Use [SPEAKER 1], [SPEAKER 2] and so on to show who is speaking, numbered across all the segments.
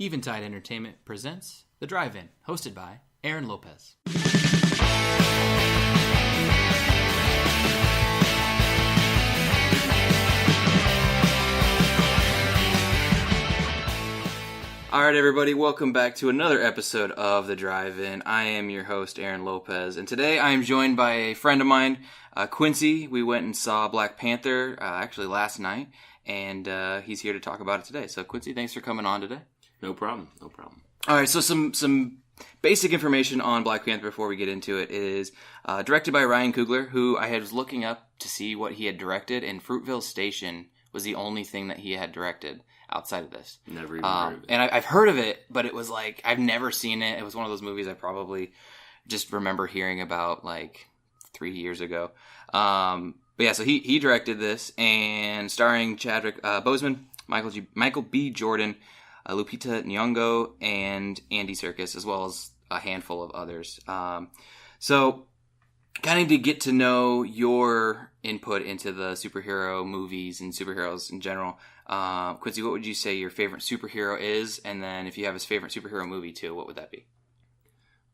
[SPEAKER 1] Eventide Entertainment presents The Drive-In, hosted by Aaron Lopez. All right, everybody, welcome back to another episode of The Drive-In. I am your host, Aaron Lopez, and today I am joined by a friend of mine, Quincy. We went and saw Black Panther actually last night, and he's here to talk about it today. So, Quincy, thanks for coming on today.
[SPEAKER 2] No problem.
[SPEAKER 1] All right, so some basic information on Black Panther before we get into it is directed by Ryan Coogler, who I was looking up to see what he had directed, and Fruitvale Station was the only thing that he had directed outside of this.
[SPEAKER 2] Never even heard of it.
[SPEAKER 1] And I've heard of it, but it was like, I've never seen it. It was one of those movies I probably just remember hearing about like 3 years ago. But yeah, so he directed this, and starring Chadwick Boseman, Michael B. Jordan, Lupita Nyong'o, and Andy Serkis, as well as a handful of others. So kind of to get to know your input into the superhero movies and superheroes in general, Quincy, what would you say your favorite superhero is? And then if you have his favorite superhero movie too, what would that be?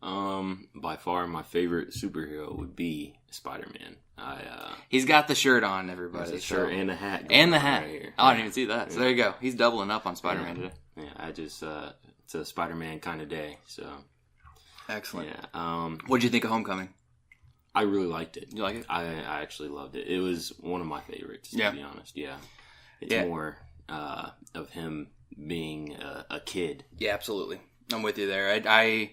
[SPEAKER 2] By far my favorite superhero would be Spider-Man.
[SPEAKER 1] He's got the shirt on, everybody.
[SPEAKER 2] The shirt and the hat.
[SPEAKER 1] And the hat.
[SPEAKER 2] Right here.
[SPEAKER 1] Oh, I didn't even see that. So there you go. He's doubling up on Spider-Man today.
[SPEAKER 2] Yeah, I just, it's a Spider-Man kind of day, so.
[SPEAKER 1] Excellent.
[SPEAKER 2] Yeah.
[SPEAKER 1] What'd you think of Homecoming?
[SPEAKER 2] I really liked it.
[SPEAKER 1] You like it?
[SPEAKER 2] I actually loved it. It was one of my favorites, to be honest. Yeah. It's more of him being a kid.
[SPEAKER 1] Yeah, absolutely. I'm with you there. I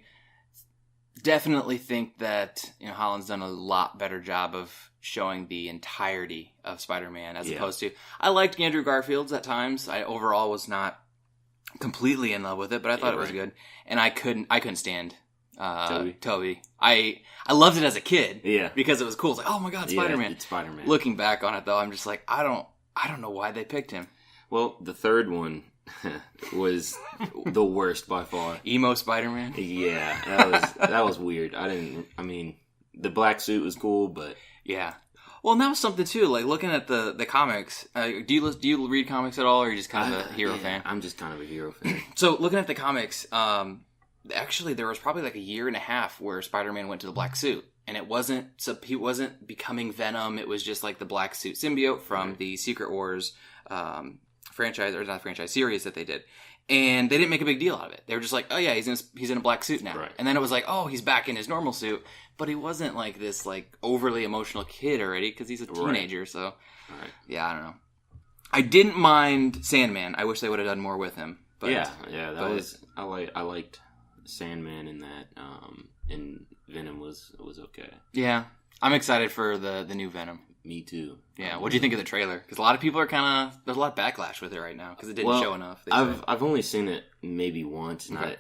[SPEAKER 1] definitely think that Holland's done a lot better job of showing the entirety of Spider-Man as opposed to... I liked Andrew Garfield's at times. I overall was not completely in love with it, but I thought it was good. And I couldn't stand Toby. I loved it as a kid. Yeah. Because it was cool. It's like, oh my God, Spider-Man.
[SPEAKER 2] Yeah, it's Spider-Man.
[SPEAKER 1] Looking back on it though, I'm just like, I don't know why they picked him.
[SPEAKER 2] Well, the third one was the worst by far.
[SPEAKER 1] Emo Spider-Man?
[SPEAKER 2] Yeah, that was weird. The black suit was cool, but...
[SPEAKER 1] Yeah. Well, and that was something too, like looking at the comics. Do you read comics at all, or are you just kind of a hero fan?
[SPEAKER 2] I'm just kind of a hero fan.
[SPEAKER 1] So, looking at the comics, actually there was probably like a year and a half where Spider-Man went to the black suit. And he wasn't becoming Venom, it was just like the black suit symbiote from the Secret Wars series that they did. And they didn't make a big deal out of it. They were just like, oh yeah, he's in a black suit now. Right. And then it was like, oh, he's back in his normal suit. But he wasn't like this like overly emotional kid already because he's a teenager. Right. So, yeah, I don't know. I didn't mind Sandman. I wish they would have done more with him. But,
[SPEAKER 2] I liked Sandman in that. And Venom was okay.
[SPEAKER 1] Yeah. I'm excited for the new Venom.
[SPEAKER 2] Me too.
[SPEAKER 1] Yeah, what do you think of the trailer? Because a lot of people are there's a lot of backlash with it right now because it didn't show enough.
[SPEAKER 2] I've only seen it maybe once, and I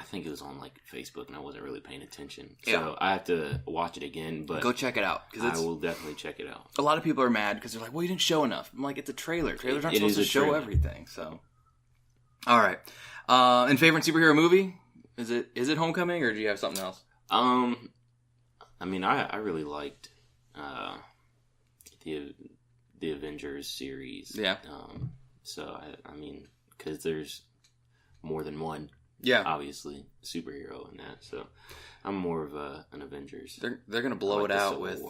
[SPEAKER 2] think it was on like Facebook, and I wasn't really paying attention. So I have to watch it again. But
[SPEAKER 1] go check it out.
[SPEAKER 2] I will definitely check it out.
[SPEAKER 1] A lot of people are mad because they're like, "Well, you didn't show enough." I'm like, "It's a trailer. Trailers aren't supposed to show everything." So, all right. And favorite superhero movie? Is it Homecoming, or do you have something else?
[SPEAKER 2] I really liked the Avengers series. Yeah. Because there's more than one. Yeah. Obviously, superhero in that. So I'm more of an Avengers.
[SPEAKER 1] They're gonna blow it out with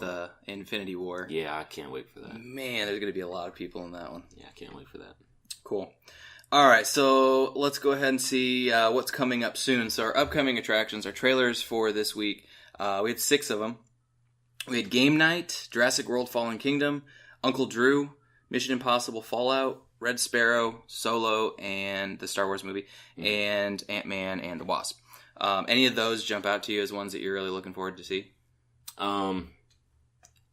[SPEAKER 1] Infinity War.
[SPEAKER 2] Yeah, I can't wait for that.
[SPEAKER 1] Man, there's gonna be a lot of people in that one.
[SPEAKER 2] Yeah, I can't wait for that.
[SPEAKER 1] Cool. All right, so let's go ahead and see what's coming up soon. So our upcoming attractions, our trailers for this week, we had 6 of them. We had Game Night, Jurassic World Fallen Kingdom, Uncle Drew, Mission Impossible Fallout, Red Sparrow, Solo, and the Star Wars movie, and Ant-Man and the Wasp. Any of those jump out to you as ones that you're really looking forward to see?
[SPEAKER 2] Well,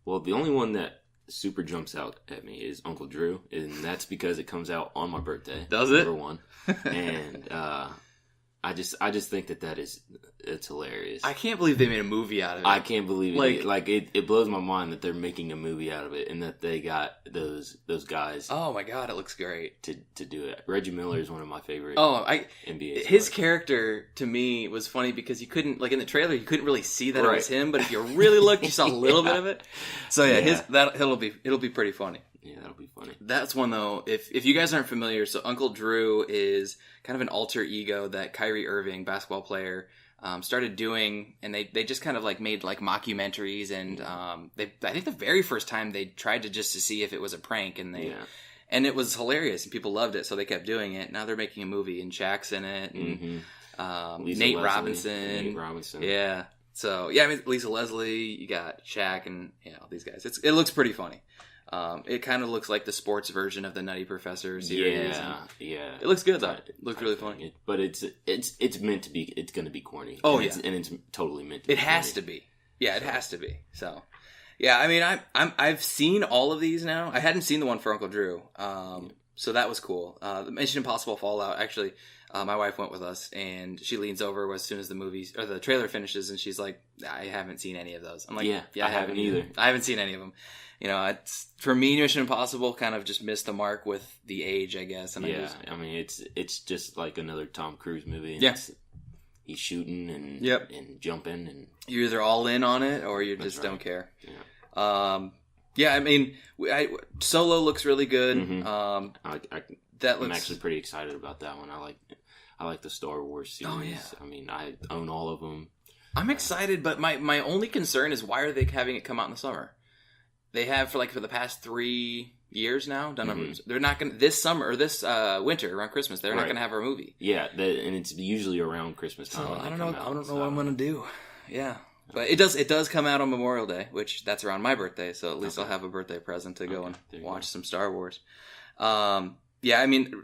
[SPEAKER 2] the only one that super jumps out at me is Uncle Drew, and that's because it comes out on my birthday.
[SPEAKER 1] Does it?
[SPEAKER 2] Number one. And I just think it's hilarious.
[SPEAKER 1] I can't believe they made a movie out of it.
[SPEAKER 2] I can't believe it. It blows my mind that they're making a movie out of it, and that they got those guys.
[SPEAKER 1] Oh my God, it looks great
[SPEAKER 2] to do it. Reggie Miller is one of my favorite. NBA.
[SPEAKER 1] His character to me was funny because you couldn't in the trailer you couldn't really see that it was him, but if you really looked, you saw a little bit of it. So it'll be pretty funny.
[SPEAKER 2] Yeah, that'll be funny.
[SPEAKER 1] That's one, though, if you guys aren't familiar, so Uncle Drew is kind of an alter ego that Kyrie Irving, basketball player, started doing, and they just kind of like made like mockumentaries, and I think the very first time they tried to see if it was a prank, and and it was hilarious, and people loved it, so they kept doing it. Now they're making a movie, and Shaq's in it, and Nate Robinson. Yeah. So, yeah, I mean, Lisa Leslie, you got Shaq, and all these guys. It looks pretty funny. It kind of looks like the sports version of the Nutty Professor series.
[SPEAKER 2] Yeah.
[SPEAKER 1] It looks good, though. It looks really funny.
[SPEAKER 2] But it's meant to be, it's going to be corny.
[SPEAKER 1] Oh,
[SPEAKER 2] and
[SPEAKER 1] yeah.
[SPEAKER 2] It's totally meant to be.
[SPEAKER 1] It has to be. Yeah, it has to be. So, yeah, I mean, I've seen all of these now. I hadn't seen the one for Uncle Drew. So that was cool. The Mission Impossible Fallout, actually, my wife went with us, and she leans over as soon as the trailer finishes, and she's like, I haven't seen any of those. I'm like, yeah, I haven't either. I haven't seen any of them. For me, Mission Impossible kind of just missed the mark with the age, I guess. And
[SPEAKER 2] I mean, it's just like another Tom Cruise movie.
[SPEAKER 1] Yeah.
[SPEAKER 2] He's shooting and jumping, and
[SPEAKER 1] you're either all in on it or you just don't care. Yeah. I mean, Solo looks really good.
[SPEAKER 2] I'm actually pretty excited about that one. I like the Star Wars series.
[SPEAKER 1] Oh, yeah.
[SPEAKER 2] I mean, I own all of them.
[SPEAKER 1] I'm excited, but my only concern is why are they having it come out in the summer? They have for the past 3 years now. They're not going to this summer or this winter around Christmas. They're not going to have our movie.
[SPEAKER 2] Yeah, and it's usually around Christmas time.
[SPEAKER 1] So I don't know. I don't know what I'm going to do. Yeah. But it does come out on Memorial Day, which that's around my birthday, so at least I'll have a birthday present to go and watch some Star Wars. I mean,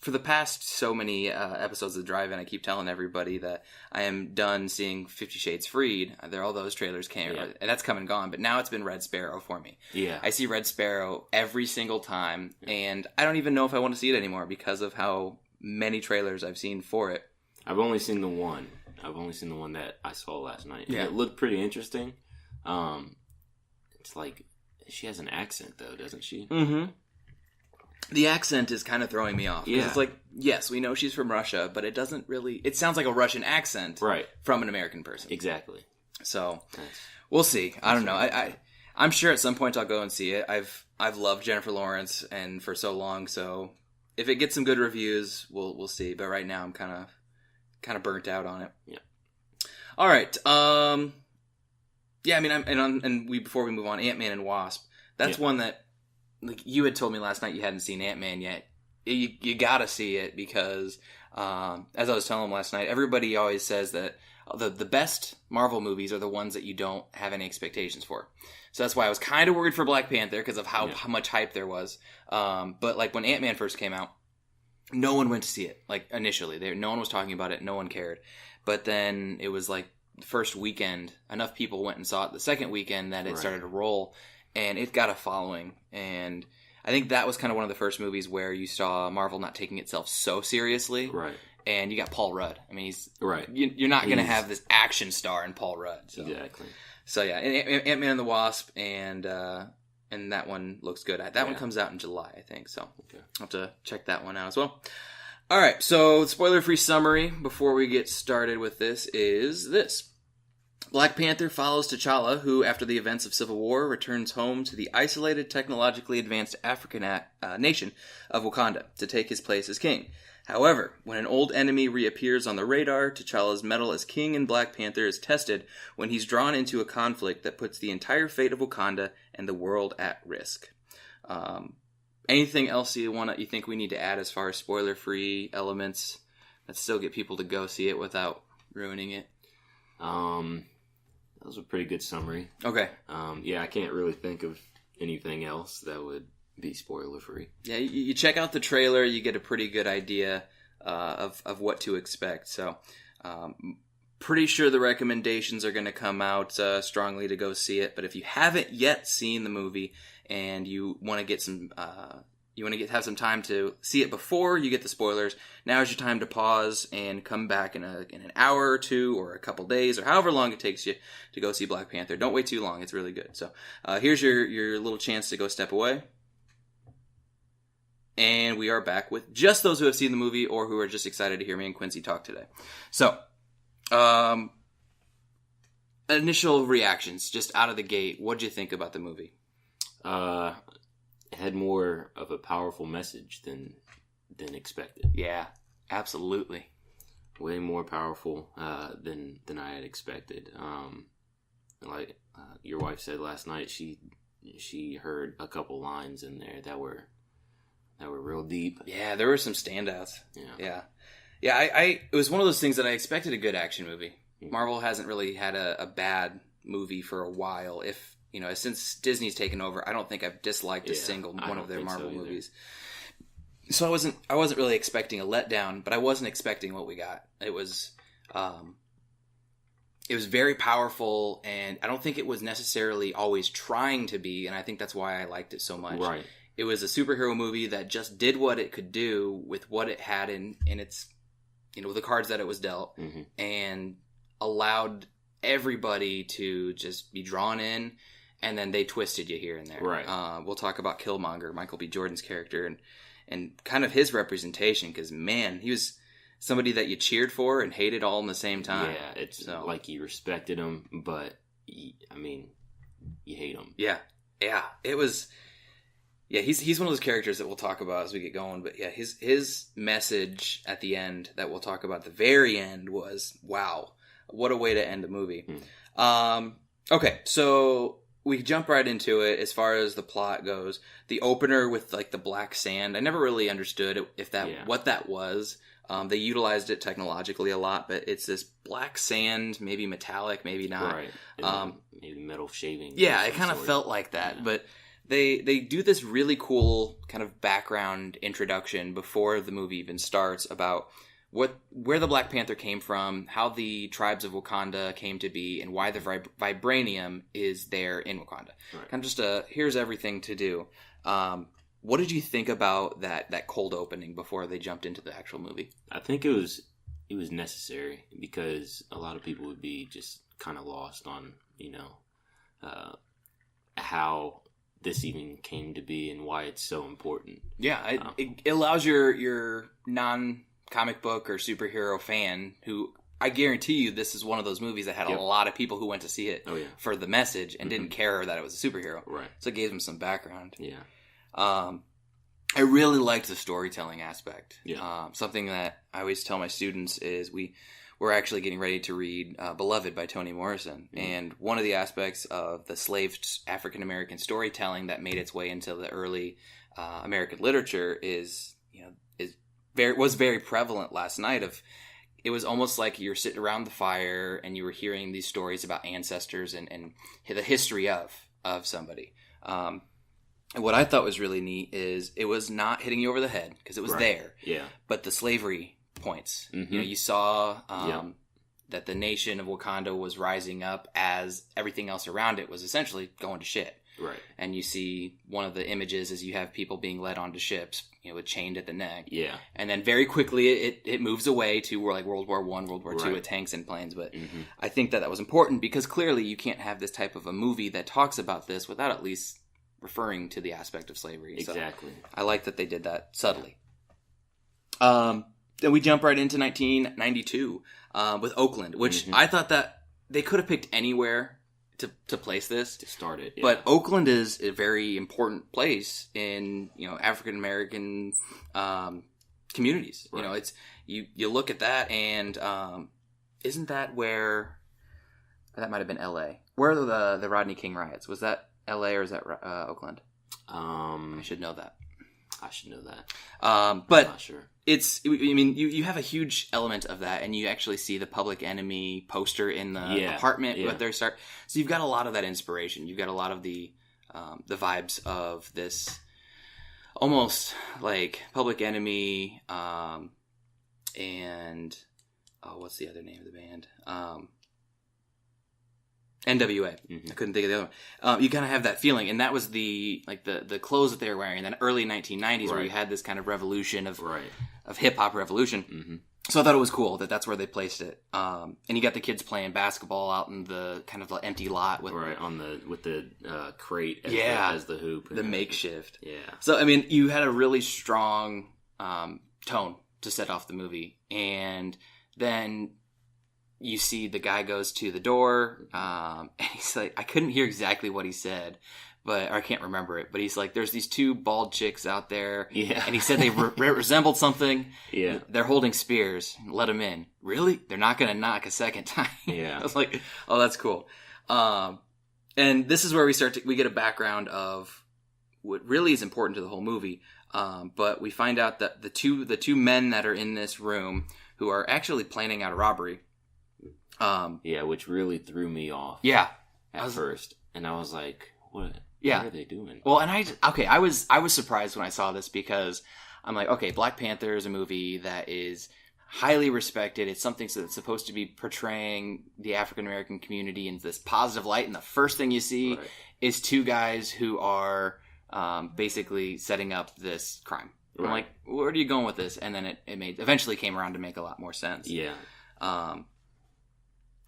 [SPEAKER 1] for the past so many episodes of Drive-In, I keep telling everybody that I am done seeing 50 Shades Freed. All those trailers came, and that's come and gone, but now it's been Red Sparrow for me. Yeah. I see Red Sparrow every single time, and I don't even know if I want to see it anymore because of how many trailers I've seen for it.
[SPEAKER 2] I've only seen the one. That I saw last night. Yeah. It looked pretty interesting. It's like, she has an accent, though, doesn't she?
[SPEAKER 1] Mm-hmm. The accent is kind of throwing me off. Yeah. It's like, yes, we know she's from Russia, but it doesn't really... It sounds like a Russian accent from an American person.
[SPEAKER 2] Exactly.
[SPEAKER 1] So, we'll see. I don't know. I'm sure at some point I'll go and see it. I've loved Jennifer Lawrence and for so long, so if it gets some good reviews, we'll see. But right now I'm kind of burnt out on it.
[SPEAKER 2] Yeah.
[SPEAKER 1] All right. I mean, before we move on, Ant-Man and Wasp. That's one that, like you had told me last night, you hadn't seen Ant-Man yet. You gotta see it because, as I was telling him last night, everybody always says that the best Marvel movies are the ones that you don't have any expectations for. So that's why I was kind of worried for Black Panther because of how much hype there was. But like when Ant-Man first came out, no one went to see it. Like initially, no one was talking about it. No one cared. But then it was like the first weekend, enough people went and saw it. The second weekend that it started to roll, and it got a following. And I think that was kind of one of the first movies where you saw Marvel not taking itself so seriously.
[SPEAKER 2] Right.
[SPEAKER 1] And you got Paul Rudd. I mean, you're not going to have this action star in Paul Rudd. So.
[SPEAKER 2] Exactly.
[SPEAKER 1] So yeah, Ant-Man and the Wasp, and that one looks good. That one comes out in July, I think. So I'll have to check that one out as well. All right, so spoiler-free summary before we get started with this is this. Black Panther follows T'Challa, who, after the events of Civil War, returns home to the isolated, technologically advanced African nation of Wakanda to take his place as king. However, when an old enemy reappears on the radar, T'Challa's mettle as king in Black Panther is tested when he's drawn into a conflict that puts the entire fate of Wakanda and the world at risk. Anything else you think we need to add as far as spoiler-free elements that still get people to go see it without ruining it?
[SPEAKER 2] That was a pretty good summary.
[SPEAKER 1] Okay.
[SPEAKER 2] I can't really think of anything else that would be spoiler-free. Yeah,
[SPEAKER 1] you check out the trailer, you get a pretty good idea of what to expect. So, pretty sure the recommendations are going to come out strongly to go see it. But if you haven't yet seen the movie and you want to get some, have some time to see it before you get the spoilers, now is your time to pause and come back in an hour or two or a couple days or however long it takes you to go see Black Panther. Don't wait too long; it's really good. So, here's your little chance to go step away. And we are back with just those who have seen the movie or who are just excited to hear me and Quincy talk today. So, initial reactions, just out of the gate. What'd you think about the movie?
[SPEAKER 2] had more of a powerful message than expected.
[SPEAKER 1] Yeah, absolutely.
[SPEAKER 2] Way more powerful than I had expected. Your wife said last night, she heard a couple lines in there that were real deep.
[SPEAKER 1] Yeah, there were some standouts. Yeah. It was one of those things that I expected a good action movie. Mm-hmm. Marvel hasn't really had a bad movie for a while. If since Disney's taken over, I don't think I've disliked a single one of their Marvel movies. So I wasn't really expecting a letdown, but I wasn't expecting what we got. It was very powerful, and I don't think it was necessarily always trying to be, and I think that's why I liked it so much.
[SPEAKER 2] Right.
[SPEAKER 1] It was a superhero movie that just did what it could do with what it had in its, the cards that it was dealt, mm-hmm. and allowed everybody to just be drawn in, and then they twisted you here and there.
[SPEAKER 2] Right.
[SPEAKER 1] We'll talk about Killmonger, Michael B. Jordan's character, and kind of his representation, because, man, he was somebody that you cheered for and hated all in the same time.
[SPEAKER 2] Yeah, it's like you respected him, but, you hate him.
[SPEAKER 1] Yeah. It was... Yeah, he's one of those characters that we'll talk about as we get going. But yeah, his message at the end that we'll talk about at the very end was, wow, what a way to end the movie. Okay, so we jump right into it as far as the plot goes. The opener with like the black sand, I never really understood what that was. They utilized it technologically a lot, but it's this black sand, maybe metallic, maybe not.
[SPEAKER 2] Right. Maybe metal shaving.
[SPEAKER 1] Yeah, it kind of felt like that, but... They do this really cool kind of background introduction before the movie even starts about where the Black Panther came from, how the tribes of Wakanda came to be, and why the vibranium is there in Wakanda. Right. Kind of just here's everything to do. What did you think about that cold opening before they jumped into the actual movie?
[SPEAKER 2] I think it was necessary because a lot of people would be just kind of lost on how this even came to be and why it's so important.
[SPEAKER 1] Yeah, it allows your non-comic book or superhero fan who, I guarantee you this is one of those movies that had a lot of people who went to see it for the message and didn't care that it was a superhero.
[SPEAKER 2] Right.
[SPEAKER 1] So it gave them some background.
[SPEAKER 2] Yeah.
[SPEAKER 1] I really liked the storytelling aspect.
[SPEAKER 2] Yeah.
[SPEAKER 1] Something that I always tell my students is we're actually getting ready to read Beloved by Toni Morrison. Mm-hmm. And one of the aspects of the slave African-American storytelling that made its way into the early American literature was very prevalent last night. It was almost like you're sitting around the fire and you were hearing these stories about ancestors and the history of somebody. And what I thought was really neat is it was not hitting you over the head because it was there.
[SPEAKER 2] Yeah.
[SPEAKER 1] But the slavery points.
[SPEAKER 2] Mm-hmm.
[SPEAKER 1] You saw that the nation of Wakanda was rising up as everything else around it was essentially going to shit.
[SPEAKER 2] Right.
[SPEAKER 1] And you see one of the images is you have people being led onto ships, with chained at the neck.
[SPEAKER 2] Yeah.
[SPEAKER 1] And then very quickly it moves away to like World War I, World War II with tanks and planes. But I think that was important because clearly you can't have this type of a movie that talks about this without at least referring to the aspect of slavery.
[SPEAKER 2] Exactly.
[SPEAKER 1] So I like that they did that subtly. Then we jump right into 1992 with Oakland, which I thought that they could have picked anywhere to place this.
[SPEAKER 2] To start it, yeah.
[SPEAKER 1] But Oakland is a very important place in, African American communities.
[SPEAKER 2] Right.
[SPEAKER 1] It's you look at that and isn't that where that might have been L.A. Where are the Rodney King riots? Was that L.A. or is that Oakland? I should know that. But
[SPEAKER 2] I'm not sure.
[SPEAKER 1] You have a huge element of that, and you actually see the Public Enemy poster in the apartment with their start. So you've got a lot of that inspiration. You've got a lot of the vibes of this, almost like Public Enemy, and what's the other name of the band? NWA. I couldn't think of the other one. You kind of have that feeling, and that was the clothes that they were wearing in the early 1990s, where you had this kind of revolution of hip hop revolution. Mm-hmm. So I thought it was cool that that's where they placed it. And you got the kids playing basketball out in the kind of the empty lot with
[SPEAKER 2] the crate as the hoop,
[SPEAKER 1] the makeshift.
[SPEAKER 2] Yeah.
[SPEAKER 1] So you had a really strong tone to set off the movie, and then you see the guy goes to the door, and he's like, I couldn't hear exactly what he said, but I can't remember it. But he's like, there's these two bald chicks out there,
[SPEAKER 2] and
[SPEAKER 1] he said they resembled something.
[SPEAKER 2] Yeah,
[SPEAKER 1] they're holding spears. Let them in. Really? They're not going to knock a second time.
[SPEAKER 2] Yeah,
[SPEAKER 1] I was like, oh, that's cool. And this is where we get a background of what really is important to the whole movie. But we find out that the two men that are in this room who are actually planning out a robbery.
[SPEAKER 2] Which really threw me off.
[SPEAKER 1] Yeah,
[SPEAKER 2] at first, and I was like, "What?
[SPEAKER 1] Yeah.
[SPEAKER 2] What are they doing?"
[SPEAKER 1] Well, and I was surprised when I saw this because I'm like, okay, Black Panther is a movie that is highly respected. It's something that's supposed to be portraying the African American community in this positive light, and the first thing you see is two guys who are basically setting up this crime. Right. I'm like, where are you going with this? And then it eventually came around to make a lot more sense.
[SPEAKER 2] Yeah.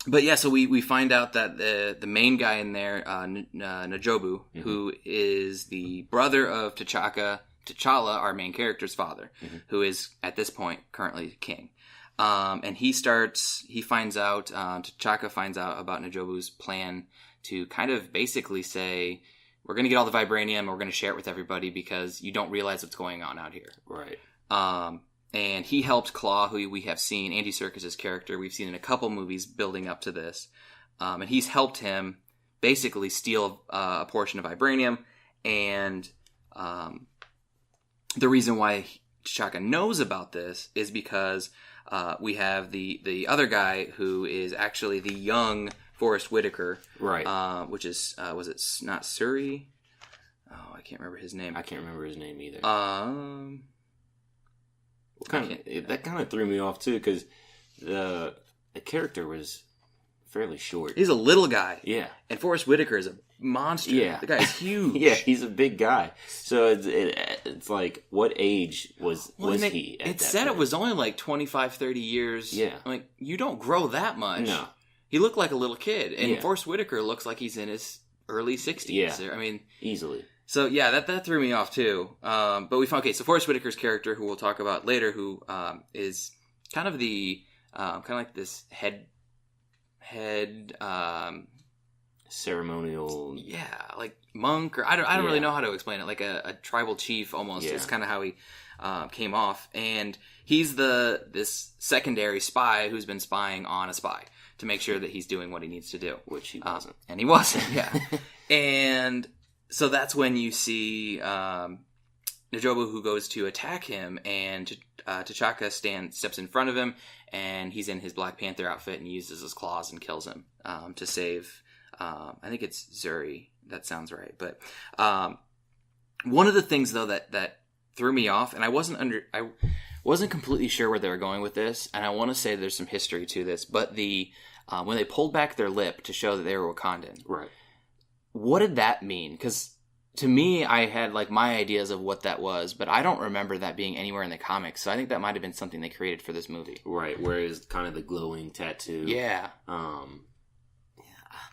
[SPEAKER 1] But yeah, so we find out that the main guy in there, N'Jobu, who is the brother of T'Challa, our main character's father, who is at this point currently king. And T'Chaka finds out about N'Jobu's plan to kind of basically say, we're going to get all the vibranium and we're going to share it with everybody because you don't realize what's going on out here.
[SPEAKER 2] Right.
[SPEAKER 1] And he helped Claw, who we have seen, Andy Serkis' character, we've seen in a couple movies building up to this. And he's helped him basically steal a portion of vibranium. And the reason why T'Chaka knows about this is because we have the other guy who is actually the young Forrest Whitaker.
[SPEAKER 2] Right.
[SPEAKER 1] Which is, was it not Suri? Oh, I can't remember his name.
[SPEAKER 2] I can't remember his name either. That kind of threw me off too because the character was fairly short.
[SPEAKER 1] He's a little guy.
[SPEAKER 2] Yeah,
[SPEAKER 1] and Forrest Whitaker is a monster.
[SPEAKER 2] Yeah,
[SPEAKER 1] the guy's huge.
[SPEAKER 2] Yeah, he's a big guy. So it's like, what age was he? At
[SPEAKER 1] it
[SPEAKER 2] that
[SPEAKER 1] said
[SPEAKER 2] point?
[SPEAKER 1] It was only like 25, 30 years.
[SPEAKER 2] Yeah,
[SPEAKER 1] like you don't grow that much.
[SPEAKER 2] No,
[SPEAKER 1] he looked like a little kid, and Forrest Whitaker looks like he's in his early 60s.
[SPEAKER 2] Yeah,
[SPEAKER 1] I mean,
[SPEAKER 2] easily.
[SPEAKER 1] So yeah, that threw me off too. But we found so Forrest Whitaker's character, who we'll talk about later, who is kind of the kind of like this head
[SPEAKER 2] ceremonial,
[SPEAKER 1] like monk, or I don't really know how to explain it, like a tribal chief almost. Is kind of how he came off, and he's this secondary spy who's been spying on a spy to make sure that he's doing what he needs to do,
[SPEAKER 2] which he wasn't,
[SPEAKER 1] and he wasn't. Yeah, and. So that's when you see N'Jobu, who goes to attack him, and T'Chaka steps in front of him, and he's in his Black Panther outfit and uses his claws and kills him to save. I think it's Zuri. That sounds right. But one of the things though that threw me off, and I wasn't completely sure where they were going with this, and I want to say there's some history to this, but when they pulled back their lip to show that they were Wakandan,
[SPEAKER 2] right.
[SPEAKER 1] What did that mean? Because to me, I had like my ideas of what that was, but I don't remember that being anywhere in the comics. So I think that might have been something they created for this movie.
[SPEAKER 2] Right, whereas kind of the glowing tattoo.
[SPEAKER 1] Yeah.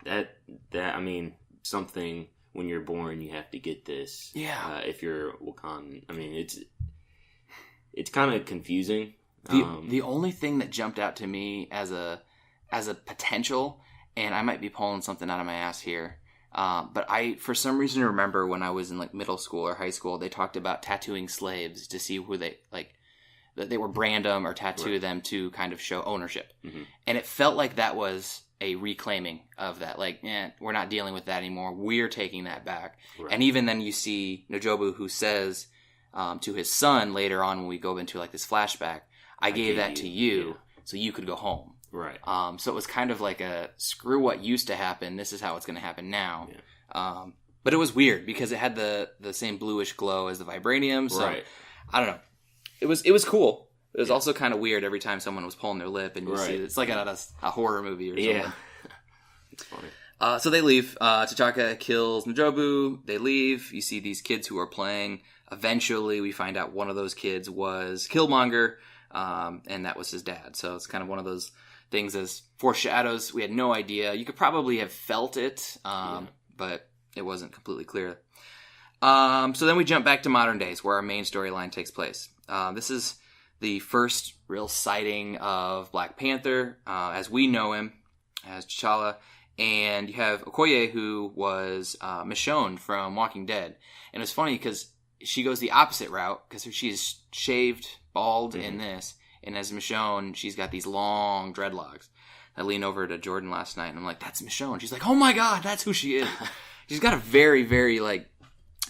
[SPEAKER 2] That I mean, something when you're born, you have to get this.
[SPEAKER 1] Yeah.
[SPEAKER 2] If you're Wakandan, I mean, it's kind of confusing.
[SPEAKER 1] The only thing that jumped out to me as a potential, and I might be pulling something out of my ass here. But I, for some reason, remember when I was in like middle school or high school, they talked about tattooing slaves to see who they that they were brand them or tattoo them to kind of show ownership. Mm-hmm. And it felt like that was a reclaiming of that. Like, we're not dealing with that anymore. We're taking that back. Right. And even then you see N'Jobu who says to his son later on when we go into like this flashback, I gave that to you so you could go home.
[SPEAKER 2] Right.
[SPEAKER 1] So it was kind of like a screw what used to happen. This is how it's going to happen now. Yeah. But it was weird because it had the same bluish glow as the vibranium. So I don't know. It was cool. It was also kind of weird every time someone was pulling their lip and you see it's like a horror movie or something. Yeah.
[SPEAKER 2] It's funny.
[SPEAKER 1] So they leave. T'Chaka kills N'Jobu. They leave. You see these kids who are playing. Eventually we find out one of those kids was Killmonger. And that was his dad. So it's kind of one of those things as foreshadows. We had no idea. You could probably have felt it, but it wasn't completely clear. So then we jump back to modern days where our main storyline takes place. This is the first real sighting of Black Panther as we know him, as T'Challa. And you have Okoye, who was Michonne from Walking Dead. And it's funny because she goes the opposite route because she's shaved, bald in this. And as Michonne, she's got these long dreadlocks. I leaned over to Jordan last night and I'm like, that's Michonne. She's like, oh my God, that's who she is. She's got a very, very like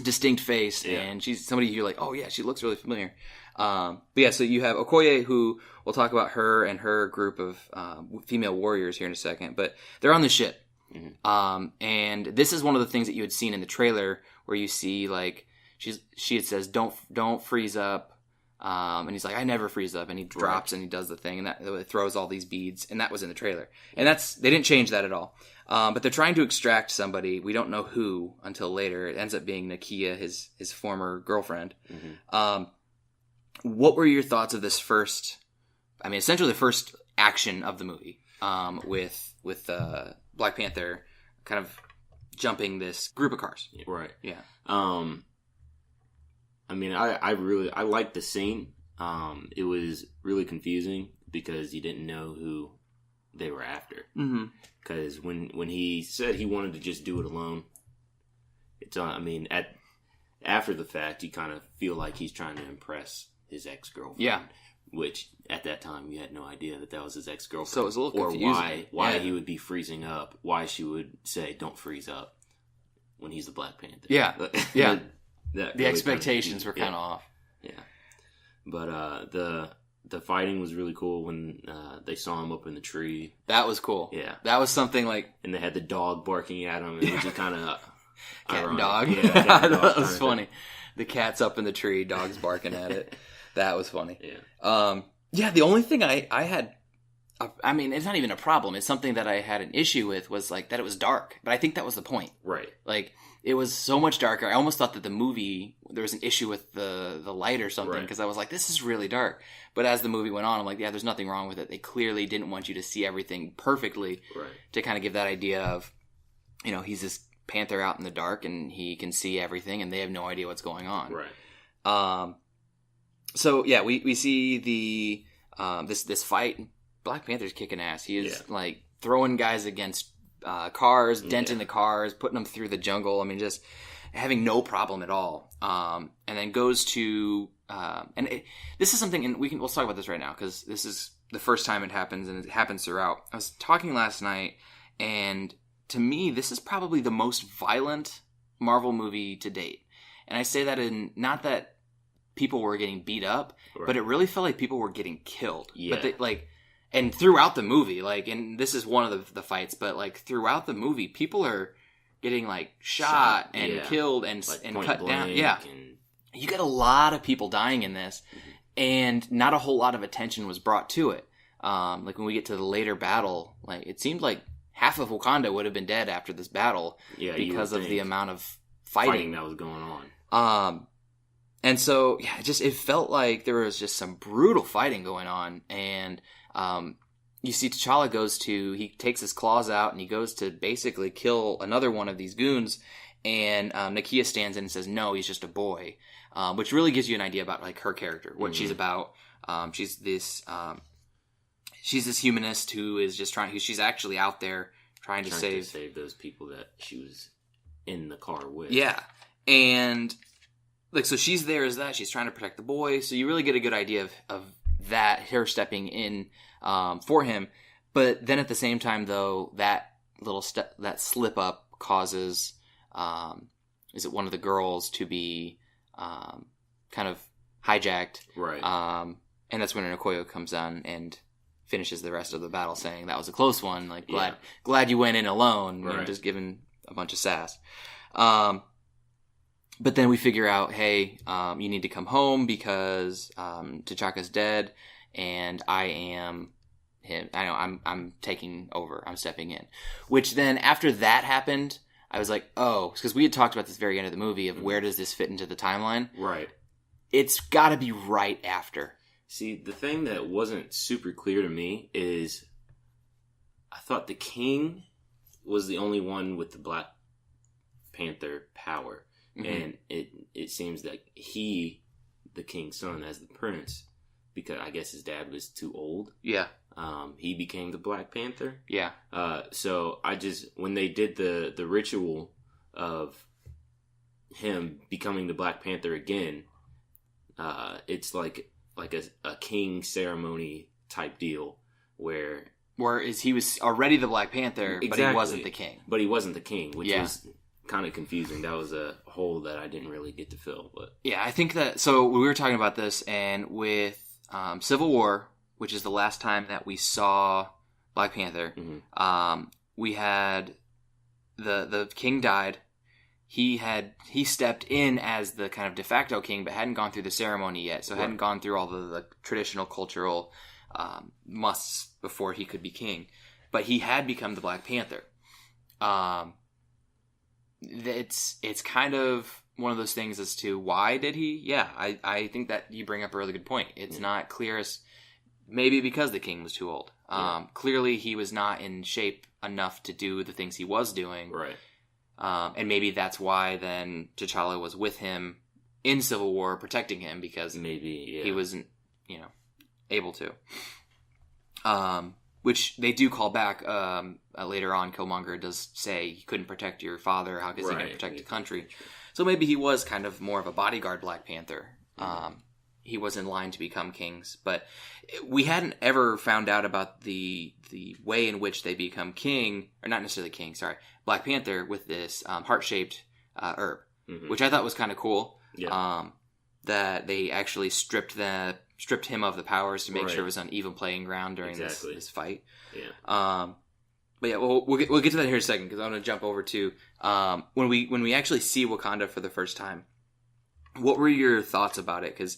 [SPEAKER 1] distinct face. And she's somebody you're like, oh yeah, she looks really familiar. But yeah, so you have Okoye, who we'll talk about her and her group of female warriors here in a second, but they're on the ship. And this is one of the things that you had seen in the trailer where you see like she says, don't freeze up. And he's like, I never freeze up, and he drops and he does the thing, and that throws all these beads, and that was in the trailer. And they didn't change that at all. But they're trying to extract somebody. We don't know who until later. It ends up being Nakia, his former girlfriend. What were your thoughts of this first? I mean, essentially the first action of the movie, with Black Panther kind of jumping this group of cars.
[SPEAKER 2] Right.
[SPEAKER 1] Yeah.
[SPEAKER 2] I mean, I liked the scene. It was really confusing because you didn't know who they were after. Because when he said he wanted to just do it alone, it's I mean, after the fact, you kind of feel like he's trying to impress his ex-girlfriend.
[SPEAKER 1] Yeah.
[SPEAKER 2] Which at that time you had no idea that was his ex-girlfriend.
[SPEAKER 1] So it was a little confusing.
[SPEAKER 2] Or why he would be freezing up. Why she would say, "Don't freeze up," when he's the Black Panther.
[SPEAKER 1] Yeah. Yeah.
[SPEAKER 2] The
[SPEAKER 1] really expectations were kind of off.
[SPEAKER 2] Yeah. But the fighting was really cool when they saw him up in the tree.
[SPEAKER 1] That was cool.
[SPEAKER 2] Yeah.
[SPEAKER 1] That was something like...
[SPEAKER 2] And they had the dog barking at him. And it was just kind of...
[SPEAKER 1] Cat and dog.
[SPEAKER 2] Yeah, cat and dog.
[SPEAKER 1] That was funny. The cat's up in the tree, dog's barking at it. That was funny.
[SPEAKER 2] Yeah.
[SPEAKER 1] Yeah, the only thing I had... I mean, it's not even a problem. It's something that I had an issue with was like that it was dark. But I think that was the point.
[SPEAKER 2] Right.
[SPEAKER 1] Like... It was so much darker. I almost thought that the movie, there was an issue with the light or something, because I was like, this is really dark. But as the movie went on, I'm like, yeah, there's nothing wrong with it. They clearly didn't want you to see everything perfectly to kind of give that idea of, you know, he's this panther out in the dark and he can see everything and they have no idea what's going on.
[SPEAKER 2] Right.
[SPEAKER 1] So, yeah, we see the this fight. Black Panther's kicking ass. He is, like, throwing guys against... cars, denting the cars, putting them through the jungle. I mean, just having no problem at all. And then goes to this is something, and we'll talk about this right now because this is the first time it happens, and it happens throughout. I was talking last night, and to me, this is probably the most violent Marvel movie to date. And I say that in not that people were getting beat up, but it really felt like people were getting killed.
[SPEAKER 2] Yeah.
[SPEAKER 1] But they, and throughout the movie, like, and this is one of the fights, but like throughout the movie, people are getting like shot and killed and
[SPEAKER 2] like
[SPEAKER 1] and cut down.
[SPEAKER 2] Yeah,
[SPEAKER 1] you get a lot of people dying in this, and not a whole lot of attention was brought to it. Like when we get to the later battle, like it seemed like half of Wakanda would have been dead after this battle, because of the amount of fighting
[SPEAKER 2] that was going on.
[SPEAKER 1] And so it felt like there was just some brutal fighting going on, and you see T'Challa he takes his claws out and he goes to basically kill another one of these goons, and Nakia stands in and says, no, he's just a boy, which really gives you an idea about like her character, what she's about. She's this humanist who is just she's actually out there trying to save
[SPEAKER 2] those people that she was in the car with. Yeah.
[SPEAKER 1] And like, so she's there as that, she's trying to protect the boy. So you really get a good idea of that, her stepping in for him. But then at the same time, though, that little that slip up causes is it one of the girls to be kind of hijacked,
[SPEAKER 2] right?
[SPEAKER 1] And that's when Okoye comes on and finishes the rest of the battle, saying that was a close one. Like, glad you went in alone,
[SPEAKER 2] right.
[SPEAKER 1] Just giving a bunch of sass. But then we figure out, hey, you need to come home because T'Chaka's dead, and I am him. I know I'm taking over. I'm stepping in. Which then, after that happened, I was like, oh, because we had talked about this very end of the movie of where does this fit into the timeline?
[SPEAKER 2] Right.
[SPEAKER 1] It's got to be right after.
[SPEAKER 2] See, the thing that wasn't super clear to me is I thought the king was the only one with the Black Panther power. Mm-hmm. And it seems like the king's son, as the prince, because I guess his dad was too old.
[SPEAKER 1] Yeah.
[SPEAKER 2] he became the Black Panther.
[SPEAKER 1] Yeah.
[SPEAKER 2] So when they did the ritual of him becoming the Black Panther again, it's like a king ceremony type deal where
[SPEAKER 1] he was already the Black Panther,
[SPEAKER 2] exactly,
[SPEAKER 1] but he wasn't the king.
[SPEAKER 2] But he wasn't the king, which was kind of confusing. That was a hole that I didn't really get to fill. But
[SPEAKER 1] yeah, I think that. So we were talking about this, and with Civil War, which is the last time that we saw Black Panther, we had the king died. He stepped in as the kind of de facto king, but hadn't gone through the ceremony yet, so hadn't gone through all the traditional cultural musts before he could be king. But he had become the Black Panther. It's kind of one of those things as to why did he? Yeah, I think that you bring up a really good point. It's not clear as maybe because the king was too old. Clearly, he was not in shape enough to do the things he was doing.
[SPEAKER 2] Right.
[SPEAKER 1] And maybe that's why then T'Challa was with him in Civil War, protecting him, because
[SPEAKER 2] maybe
[SPEAKER 1] he wasn't, able to. Which they do call back later on. Killmonger does say he couldn't protect your father. How is he going to protect the country? So maybe he was kind of more of a bodyguard Black Panther. He was in line to become kings, but we hadn't ever found out about the way in which they become king, or not necessarily king. Sorry, Black Panther with this heart-shaped herb, which I thought was kind of cool.
[SPEAKER 2] Yeah.
[SPEAKER 1] That they actually stripped him of the powers to make sure it was on even playing ground during this fight.
[SPEAKER 2] Yeah.
[SPEAKER 1] But yeah, we'll get to that here in a second, because I want to jump over to when we actually see Wakanda for the first time. What were your thoughts about it? Because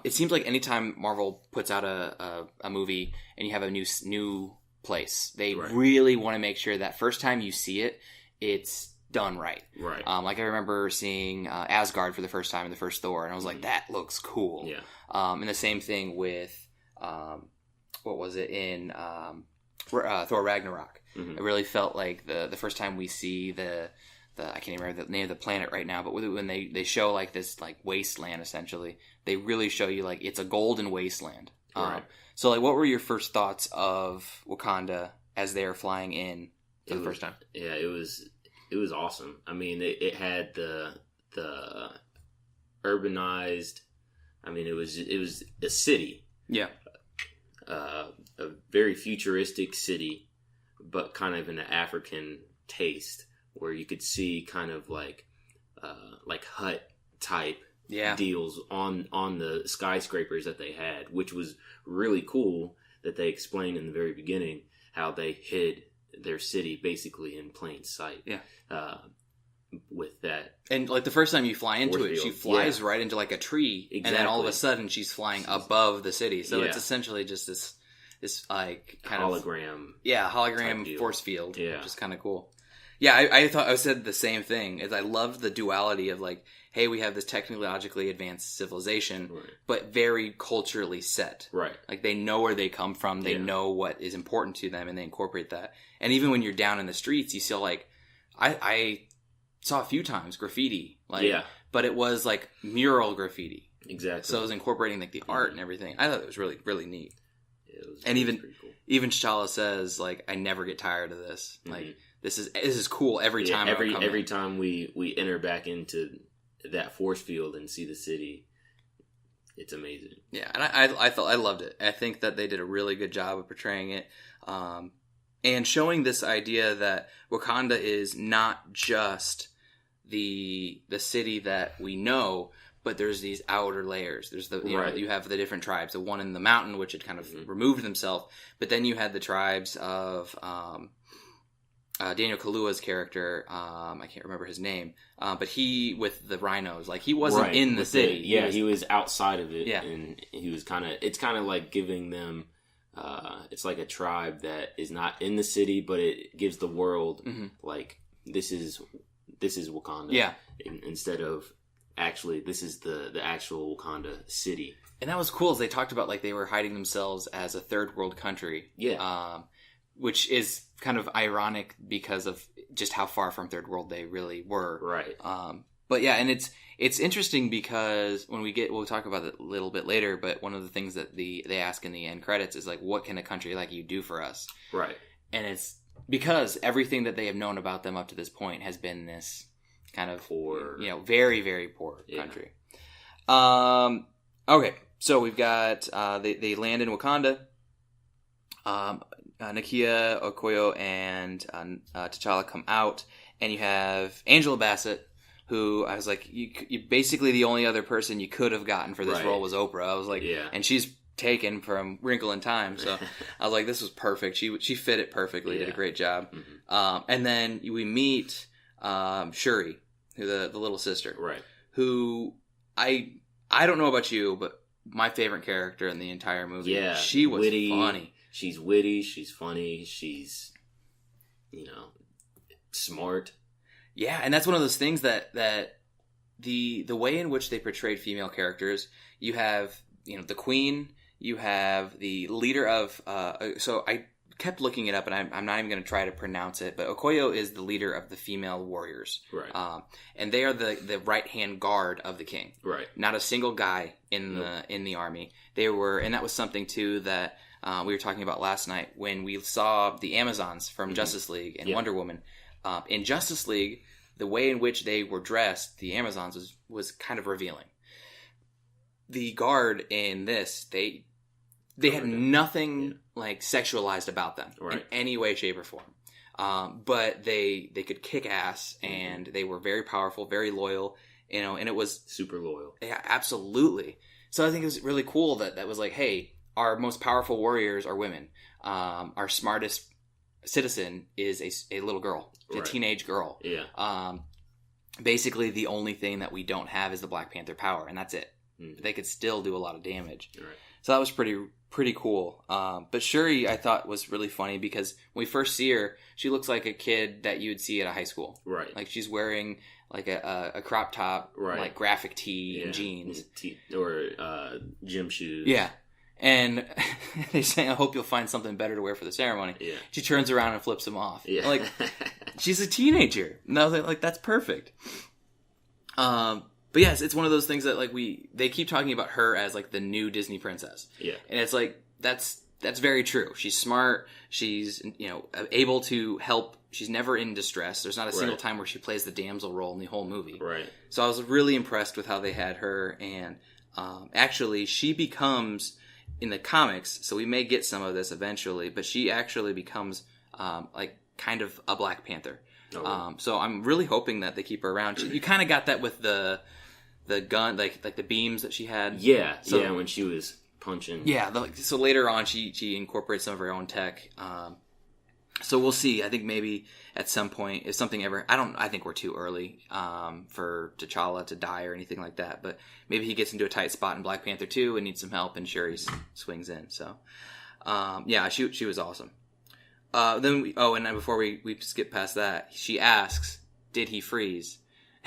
[SPEAKER 1] it seems like anytime Marvel puts out a movie and you have a new place, they really want to make sure that first time you see it, it's done right.
[SPEAKER 2] Right.
[SPEAKER 1] Like I remember seeing Asgard for the first time in the first Thor, and I was like, that looks cool.
[SPEAKER 2] Yeah.
[SPEAKER 1] And the same thing with what was it in Thor Ragnarok? It really felt like the first time we see the I can't even remember the name of the planet right now, but when they show like this like wasteland, essentially, they really show you like it's a golden wasteland.
[SPEAKER 2] Right.
[SPEAKER 1] So like, what were your first thoughts of Wakanda as they're flying in for the first time?
[SPEAKER 2] Yeah, it was awesome. I mean, it had the urbanized. I mean, it was a city.
[SPEAKER 1] Yeah.
[SPEAKER 2] A very futuristic city, but kind of in an African taste, where you could see kind of like hut type deals on the skyscrapers that they had, which was really cool. That they explained in the very beginning how they hid their city basically in plain sight.
[SPEAKER 1] Yeah.
[SPEAKER 2] With that,
[SPEAKER 1] and like the first time you fly into it, she flies right into like a tree, and then all of a sudden she's flying above the city. So it's essentially just this like kind
[SPEAKER 2] hologram,
[SPEAKER 1] hologram force field,
[SPEAKER 2] which
[SPEAKER 1] is kind of cool. Yeah, I said the same thing. Is I love the duality of like, hey, we have this technologically advanced civilization, but very culturally set.
[SPEAKER 2] Right.
[SPEAKER 1] Like they know where they come from, they know what is important to them, and they incorporate that. And even when you're down in the streets, you still like, I saw a few times graffiti, but it was like mural graffiti.
[SPEAKER 2] Exactly.
[SPEAKER 1] So it was incorporating like the art and everything. I thought it was really, really neat. And
[SPEAKER 2] cool.
[SPEAKER 1] even T'Challa says like, I never get tired of this. Like this is cool every time.
[SPEAKER 2] Every time we enter back into that force field and see the city, it's amazing.
[SPEAKER 1] Yeah, and I loved it. I think that they did a really good job of portraying it. And showing this idea that Wakanda is not just the city that we know, but there's these outer layers. There's you have the different tribes. The one in the mountain, which had kind of removed themselves, but then you had the tribes of Daniel Kaluuya's character. I can't remember his name, but he with the rhinos. Like he wasn't in the city.
[SPEAKER 2] He was outside of it. Yeah, and he was it's kind of like giving them. It's like a tribe that is not in the city, but it gives the world like this is Wakanda.
[SPEAKER 1] Yeah,
[SPEAKER 2] instead of actually this is the actual Wakanda city.
[SPEAKER 1] And that was cool. As they talked about like they were hiding themselves as a third world country.
[SPEAKER 2] Yeah,
[SPEAKER 1] which is kind of ironic because of just how far from third world they really were.
[SPEAKER 2] Right.
[SPEAKER 1] But yeah, and it's interesting because we'll talk about it a little bit later, but one of the things that they ask in the end credits is like, what can a country like you do for us? Right. And it's because everything that they have known about them up to this point has been this kind of poor, very, very poor country. Okay, so we've got they land in Wakanda. Nakia, Okoye, and T'Challa come out, and you have Angela Bassett, who I was like, you basically the only other person you could have gotten for this role was Oprah. I was like, and she's taken from Wrinkle in Time, so I was like, this was perfect. She fit it perfectly, did a great job. Mm-hmm. And then we meet Shuri, who the little sister, who I don't know about you, but my favorite character in the entire movie. Yeah, she was funny.
[SPEAKER 2] She's witty. She's funny. She's, smart.
[SPEAKER 1] Yeah, and that's one of those things that the way in which they portrayed female characters, you have, the queen, you have the leader of, so I kept looking it up, and I'm not even going to try to pronounce it, but Okoye is the leader of the female warriors. Right. And they are the right-hand guard of the king. Right. Not a single guy in the army. They were, and that was something, too, that we were talking about last night when we saw the Amazons from Justice League and Wonder Woman. In Justice League, the way in which they were dressed, the Amazons, was kind of revealing. The guard in this, they had nothing like sexualized about them in any way, shape, or form. But they could kick ass, and they were very powerful, very loyal, and it was
[SPEAKER 2] super loyal.
[SPEAKER 1] Yeah, absolutely. So I think it was really cool that was like, hey, our most powerful warriors are women. Our smartest citizen is a little girl, a teenage girl. Yeah. Basically, the only thing that we don't have is the Black Panther power, and that's it. Mm. They could still do a lot of damage. Right. So that was pretty cool. But Shuri, I thought, was really funny because when we first see her, she looks like a kid that you would see at a high school. Right. Like she's wearing like a crop top, like graphic tee and jeans.
[SPEAKER 2] Or gym shoes. Yeah.
[SPEAKER 1] And they say, I hope you'll find something better to wear for the ceremony. Yeah. She turns around and flips him off. Yeah. Like, she's a teenager. No, like, that's perfect. But yes, it's one of those things that like they keep talking about her as like the new Disney princess. Yeah. And it's like, that's very true. She's smart. She's, able to help. She's never in distress. There's not a single time where she plays the damsel role in the whole movie. Right. So I was really impressed with how they had her. And actually, she becomes, in the comics, so we may get some of this eventually, but she actually becomes like kind of a Black Panther. Oh. So I'm really hoping that they keep her around. You kind of got that with the gun, like the beams that she had. Yeah,
[SPEAKER 2] so, when she was punching.
[SPEAKER 1] Yeah, so later on she incorporates some of her own tech. So we'll see. I think maybe at some point, if something ever, I think we're too early for T'Challa to die or anything like that. But maybe he gets into a tight spot in Black Panther 2 and needs some help, and Shuri swings in. So she was awesome. And then before we skip past that, she asks, "Did he freeze?"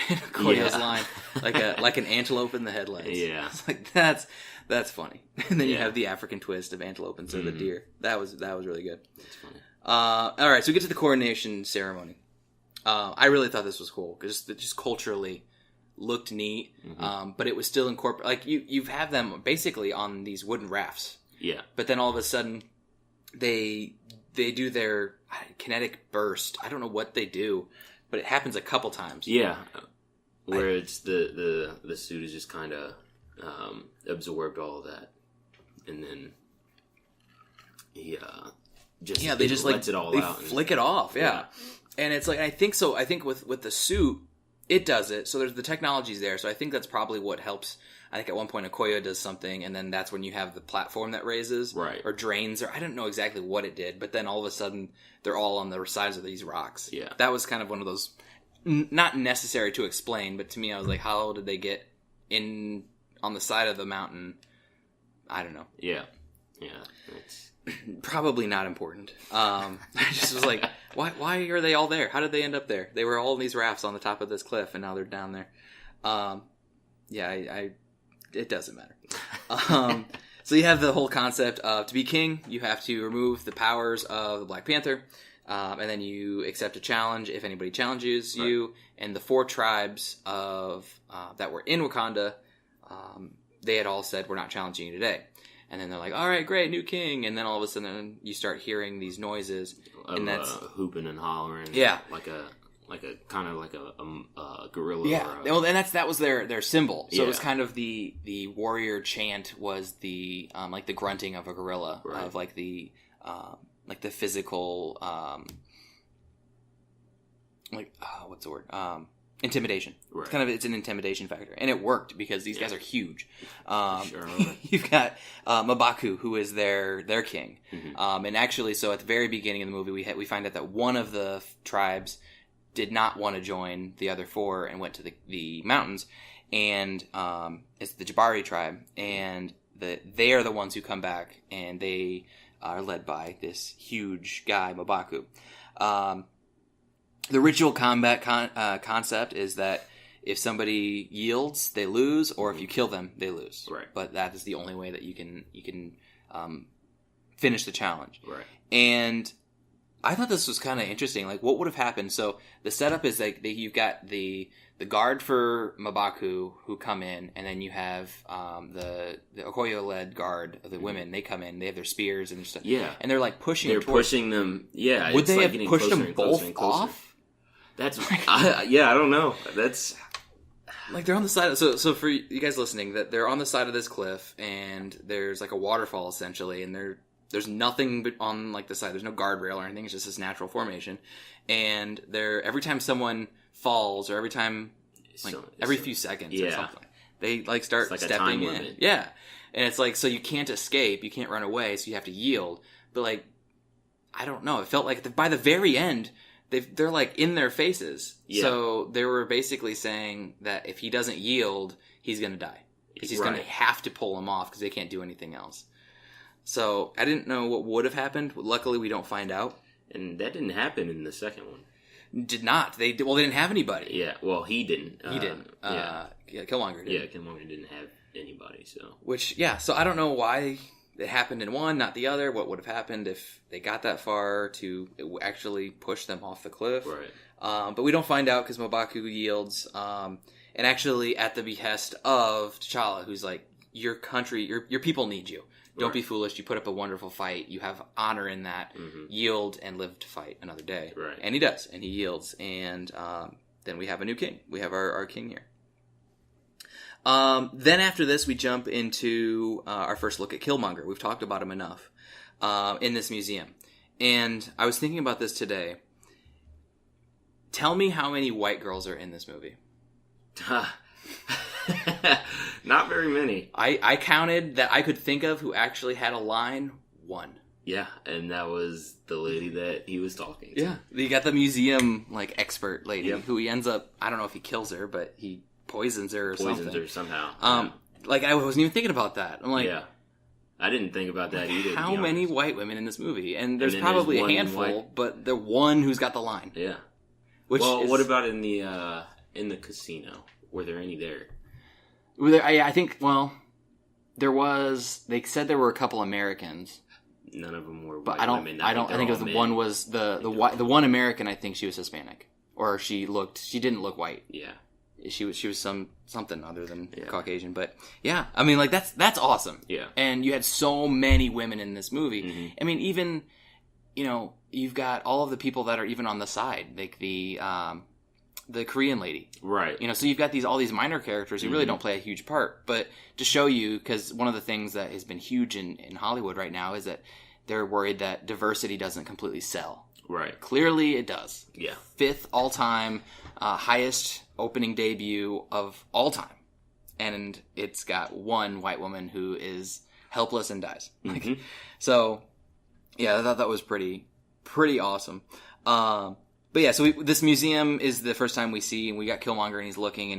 [SPEAKER 1] And Okoye's line, like an antelope in the headlights. Yeah, it's like that's funny. And then you have the African twist of antelope instead of the deer. That was really good. That's funny. All right, so we get to the coronation ceremony. I really thought this was cool because it just culturally looked neat, but it was still incorporated. Like you have them basically on these wooden rafts. Yeah. But then all of a sudden, they do their kinetic burst. I don't know what they do, but it happens a couple times.
[SPEAKER 2] Yeah, where it's the suit is just kind of absorbed all of that, and then he
[SPEAKER 1] they just
[SPEAKER 2] lets it all out.
[SPEAKER 1] Flick it off, yeah. And it's like, I think with the suit, it does it. So there's the technology's there. So I think that's probably what helps. I think at one point Okoye does something, and then that's when you have the platform that raises, or drains, or I don't know exactly what it did. But then all of a sudden, they're all on the sides of these rocks. Yeah, that was kind of one of those, not necessary to explain, but to me, I was like, how did they get in on the side of the mountain? I don't know. Yeah. It's probably not important. I just was like, why are they all there? How did they end up there? They were all in these rafts on the top of this cliff, and now they're down there. It doesn't matter. So you have the whole concept of, to be king, you have to remove the powers of the Black Panther. and then you accept a challenge if anybody challenges you. And the 4 tribes of that were in Wakanda, they had all said, we're not challenging you today. And then they're like, all right, great, new king. And then all of a sudden you start hearing these noises. And that's
[SPEAKER 2] hooping and hollering.
[SPEAKER 1] Yeah.
[SPEAKER 2] Like a kind of like a gorilla.
[SPEAKER 1] Yeah. Well, and that was their symbol. So it was kind of the warrior chant was the like the grunting of a gorilla, of like the physical what's the word? Intimidation. Right. It's an intimidation factor, and it worked because these guys are huge. You've got M'Baku, who is their king, and actually, so at the very beginning of the movie, we find out that one of the tribes did not want to join the other 4 and went to the mountains, and it's the Jabari tribe, and they are the ones who come back, and they are led by this huge guy, M'Baku. The ritual combat concept is that if somebody yields, they lose, or if you kill them, they lose.
[SPEAKER 2] Right.
[SPEAKER 1] But that is the only way that you can finish the challenge.
[SPEAKER 2] Right.
[SPEAKER 1] And I thought this was kind of interesting. Like, what would have happened? So the setup is like you've got the guard for M'Baku who come in, and then you have the Okoye-led guard of the women. They come in. They have their spears and their stuff.
[SPEAKER 2] Yeah.
[SPEAKER 1] And they're like pushing.
[SPEAKER 2] They're pushing them. Yeah.
[SPEAKER 1] Would they have pushed them both off?
[SPEAKER 2] That's I don't know. That's
[SPEAKER 1] like they're on the side. So for you guys listening, that they're on the side of this cliff, and there's like a waterfall essentially, and there's nothing but on like the side. There's no guardrail or anything. It's just this natural formation, and every time someone falls, or every time every few seconds or something, they like start stepping in. Limit. Yeah, and it's like, so you can't escape, you can't run away, so you have to yield. But like, I don't know. It felt like by the very end, they're like in their faces. Yeah. So they were basically saying that if he doesn't yield, he's going to die. Because he's going to have to pull him off because they can't do anything else. So I didn't know what would have happened. Luckily, we don't find out.
[SPEAKER 2] And that didn't happen in the second one.
[SPEAKER 1] Did not. They didn't have anybody.
[SPEAKER 2] Yeah, well, he didn't.
[SPEAKER 1] He didn't. Killmonger did.
[SPEAKER 2] Yeah, Killmonger didn't have anybody, so.
[SPEAKER 1] So I don't know why it happened in one, not the other. What would have happened if they got that far to actually push them off the cliff?
[SPEAKER 2] Right.
[SPEAKER 1] But we don't find out because M'Baku yields, and actually at the behest of T'Challa, who's like, your country, your people need you. Don't be foolish. You put up a wonderful fight. You have honor in that. Mm-hmm. Yield and live to fight another day.
[SPEAKER 2] Right.
[SPEAKER 1] And he does, and he yields. And then we have a new king. We have our king here. Then after this, we jump into our first look at Killmonger. We've talked about him enough in this museum. And I was thinking about this today. Tell me how many white girls are in this movie.
[SPEAKER 2] Not very many.
[SPEAKER 1] I counted that I could think of who actually had a line. 1.
[SPEAKER 2] Yeah, and that was the lady that he was talking to.
[SPEAKER 1] Yeah, you got the museum like expert lady who he ends up. I don't know if he kills her, but he poisons her or something.
[SPEAKER 2] Poisons her somehow.
[SPEAKER 1] Like I wasn't even thinking about that. I'm like,
[SPEAKER 2] yeah, I didn't think about that either.
[SPEAKER 1] How many white women in this movie? And there's probably a handful, but the one who's got the line.
[SPEAKER 2] Yeah. What about in the casino? Were there any there?
[SPEAKER 1] I think, there was. They said there were a couple Americans.
[SPEAKER 2] None of them were white
[SPEAKER 1] but I don't.
[SPEAKER 2] women.
[SPEAKER 1] I think it was the one was the one American. I think she was Hispanic, or she didn't look white.
[SPEAKER 2] Yeah, she
[SPEAKER 1] was something other than Caucasian. But yeah, I mean, like that's awesome.
[SPEAKER 2] Yeah,
[SPEAKER 1] and you had so many women in this movie. Mm-hmm. I mean, even you've got all of the people that are even on the side, like the Korean lady.
[SPEAKER 2] Right.
[SPEAKER 1] So you've got all these minor characters who really don't play a huge part. But to show you, because one of the things that has been huge in Hollywood right now is that they're worried that diversity doesn't completely sell.
[SPEAKER 2] Right.
[SPEAKER 1] Clearly it does.
[SPEAKER 2] Yeah.
[SPEAKER 1] 5th all-time, highest opening debut of all time. And it's got one white woman who is helpless and dies. Mm-hmm. So, yeah, I thought that was pretty awesome. But yeah, so this museum is the first time we see, and we got Killmonger, and he's looking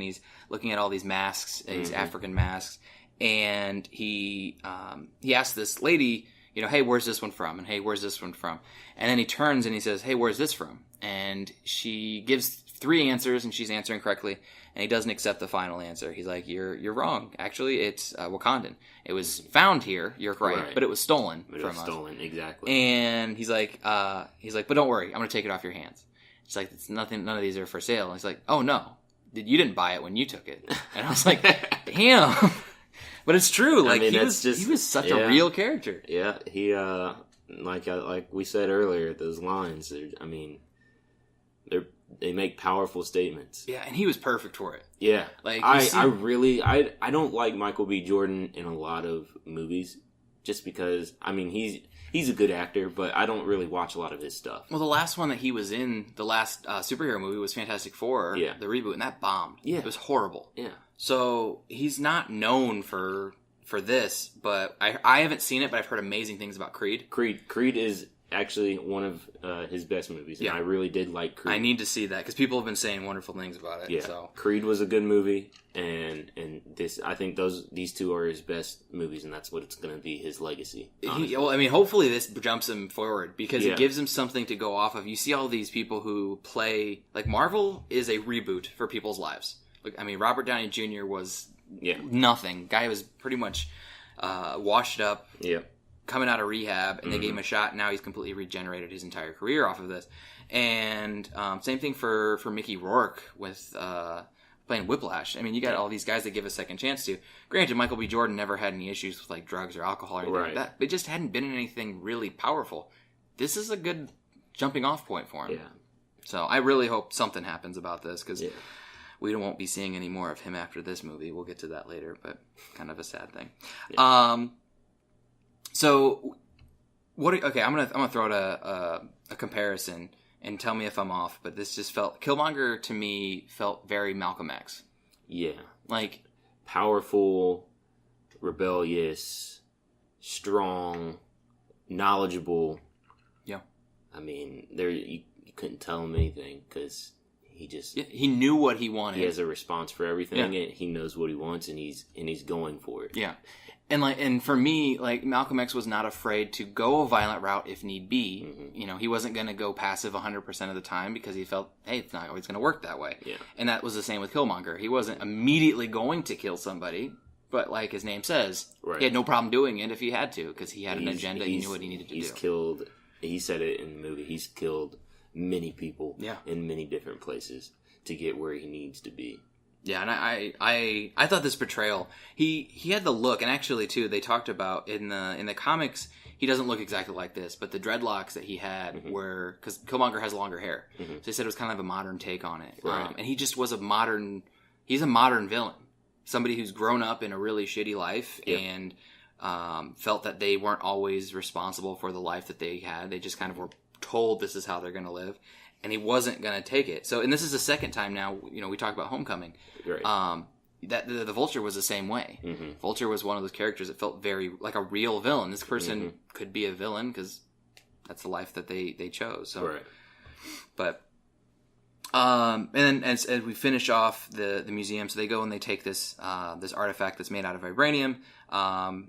[SPEAKER 1] at all these masks, these African masks, and he asks this lady, hey, where's this one from? And hey, where's this one from? And then he turns and he says, hey, where's this from? And she gives 3 answers and she's answering correctly, and he doesn't accept the final answer. He's like, you're wrong. Actually, it's Wakandan. It was found here. You're right. But it was stolen from us.
[SPEAKER 2] Stolen, exactly.
[SPEAKER 1] And he's like, but don't worry, I'm going to take it off your hands. She's like, it's nothing. None of these are for sale. And he's like, oh no, you didn't buy it when you took it. And I was like, damn. But it's true. Like, he was such a real character.
[SPEAKER 2] Yeah, he like we said earlier, those lines. They make powerful statements.
[SPEAKER 1] Yeah, and he was perfect for it.
[SPEAKER 2] Yeah, like I don't like Michael B. Jordan in a lot of movies, just because he's a good actor, but I don't really watch a lot of his stuff.
[SPEAKER 1] Well, the last one that he was in, the last superhero movie, was Fantastic Four, the reboot, and that bombed. Yeah, it was horrible. Yeah, so he's not known for this, but I haven't seen it, but I've heard amazing things about Creed.
[SPEAKER 2] Creed is actually one of his best movies, and I really did like Creed.
[SPEAKER 1] I need to see that because people have been saying wonderful things about it.
[SPEAKER 2] Yeah, so. Creed was a good movie, and this, I think these two are his best movies, and that's what it's going to be, his legacy.
[SPEAKER 1] Hopefully this jumps him forward because it gives him something to go off of. You see all these people who play, like, Marvel is a reboot for people's lives. Like, Robert Downey Jr. was nothing. Guy was pretty much washed up. Yeah. Coming out of rehab, and they gave him a shot, and now he's completely regenerated his entire career off of this. And same thing for Mickey Rourke with playing Whiplash. You got all these guys that give a second chance to. Granted, Michael B. Jordan never had any issues with, like, drugs or alcohol or anything like that, but it just hadn't been in anything really powerful. This is a good jumping off point for him. Yeah. So I really hope something happens about this, because we won't be seeing any more of him after this movie. We'll get to that later, but kind of a sad thing. Yeah. So, okay, I'm gonna throw out a comparison and tell me if I'm off, but this just Killmonger to me felt very Malcolm X.
[SPEAKER 2] Yeah.
[SPEAKER 1] Like,
[SPEAKER 2] powerful, rebellious, strong, knowledgeable.
[SPEAKER 1] Yeah.
[SPEAKER 2] You couldn't tell him anything because
[SPEAKER 1] he knew what he wanted.
[SPEAKER 2] He has a response for everything, and he knows what he wants, and he's going for it.
[SPEAKER 1] Yeah. And for me, like, Malcolm X was not afraid to go a violent route if need be. Mm-hmm. He wasn't going to go passive 100% of the time because he felt, hey, it's not always going to work that way. Yeah. And that was the same with Killmonger. He wasn't immediately going to kill somebody, but like his name says, he had no problem doing it if he had to because he had an agenda. He knew what he needed to do.
[SPEAKER 2] He said it in the movie, he's killed many people in many different places to get where he needs to be.
[SPEAKER 1] Yeah, and I thought this portrayal, he had the look, and actually too, they talked about in the comics, he doesn't look exactly like this, but the dreadlocks that he had were, because Killmonger has longer hair, so they said it was kind of a modern take on it. Right. And he just was he's a modern villain, somebody who's grown up in a really shitty life and felt that they weren't always responsible for the life that they had. They just kind of were told this is how they're going to live. And he wasn't going to take it. So, and this is the second time now, we talk about Homecoming. Right. That the Vulture was the same way. Mm-hmm. Vulture was one of those characters that felt very like a real villain. This person could be a villain because that's the life that they chose. So, right. But, and then as we finish off the museum, so they go and they take this artifact that's made out of vibranium,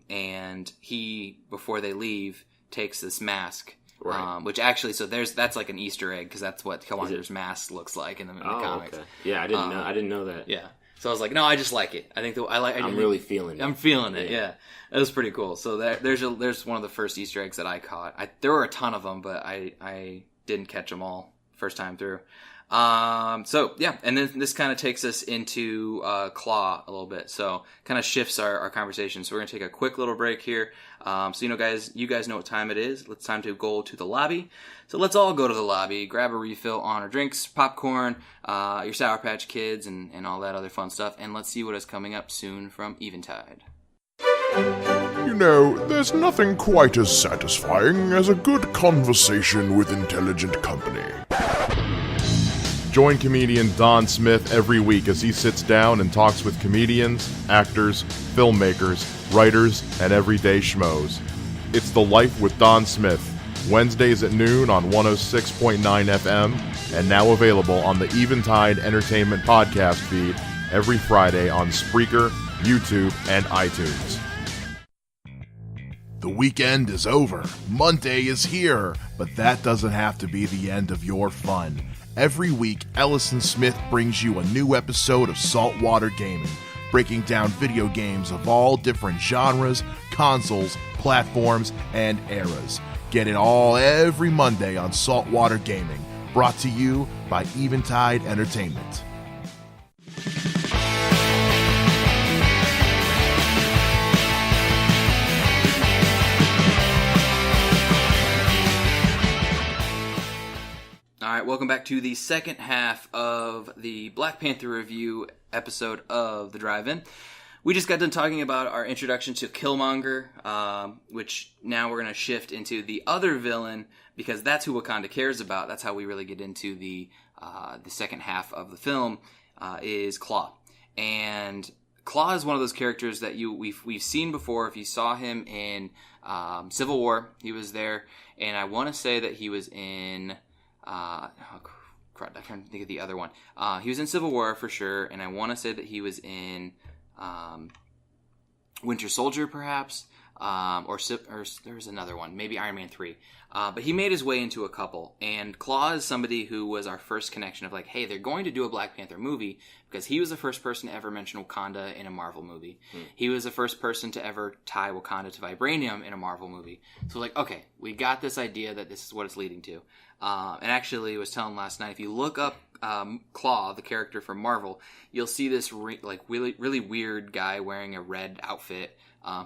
[SPEAKER 1] and he, before they leave, takes this mask. Right. Which actually, so that's like an Easter egg because that's what Killmonger's mask looks like in the comics. Okay.
[SPEAKER 2] Yeah, I didn't know that.
[SPEAKER 1] Yeah, so I was like, no, I just like it. I think I'm
[SPEAKER 2] really feeling it.
[SPEAKER 1] I'm feeling it. Yeah, it was pretty cool. So there's one of the first Easter eggs that I caught. There were a ton of them, but I didn't catch them all first time through. So yeah, and then this kind of takes us into Claw a little bit. So kind of shifts our conversation. So we're gonna take a quick little break here. So you guys know what time it is. It's time to go to the lobby. So let's all go to the lobby, grab a refill on our drinks, popcorn, your Sour Patch Kids, and all that other fun stuff. And let's see what is coming up soon from Eventide.
[SPEAKER 3] There's nothing quite as satisfying as a good conversation with intelligent company. Join comedian Don Smith every week as he sits down and talks with comedians, actors, filmmakers, writers, and everyday schmoes. It's The Life with Don Smith, Wednesdays at noon on 106.9 FM, and now available on the Eventide Entertainment podcast feed every Friday on Spreaker, YouTube, and iTunes. The weekend is over. Monday is here, but that doesn't have to be the end of your fun. Every week, Ellison Smith brings you a new episode of Saltwater Gaming, breaking down video games of all different genres, consoles, platforms, and eras. Get it all every Monday on Saltwater Gaming, brought to you by Eventide Entertainment.
[SPEAKER 1] All right, welcome back to the second half of the Black Panther review episode of The Drive-In. We just got done talking about our introduction to Killmonger, which now we're going to shift into the other villain, because that's who Wakanda cares about. That's how we really get into the second half of the film, is Claw. And Claw is one of those characters that we've seen before. If you saw him in Civil War, he was there. And I want to say that he was in... I can't think of the other one. He was in Civil War for sure, and I want to say that he was in Winter Soldier, perhaps, or there's another one, maybe Iron Man 3. But he made his way into a couple, and Claw is somebody who was our first connection of like, hey, they're going to do a Black Panther movie, because he was the first person to ever mention Wakanda in a Marvel movie. He was the first person to ever tie Wakanda to vibranium in a Marvel movie. So like, okay, we got this idea that this is what it's leading to. And actually, I was telling last night, if you look up Claw, the character from Marvel, you'll see this really weird guy wearing a red outfit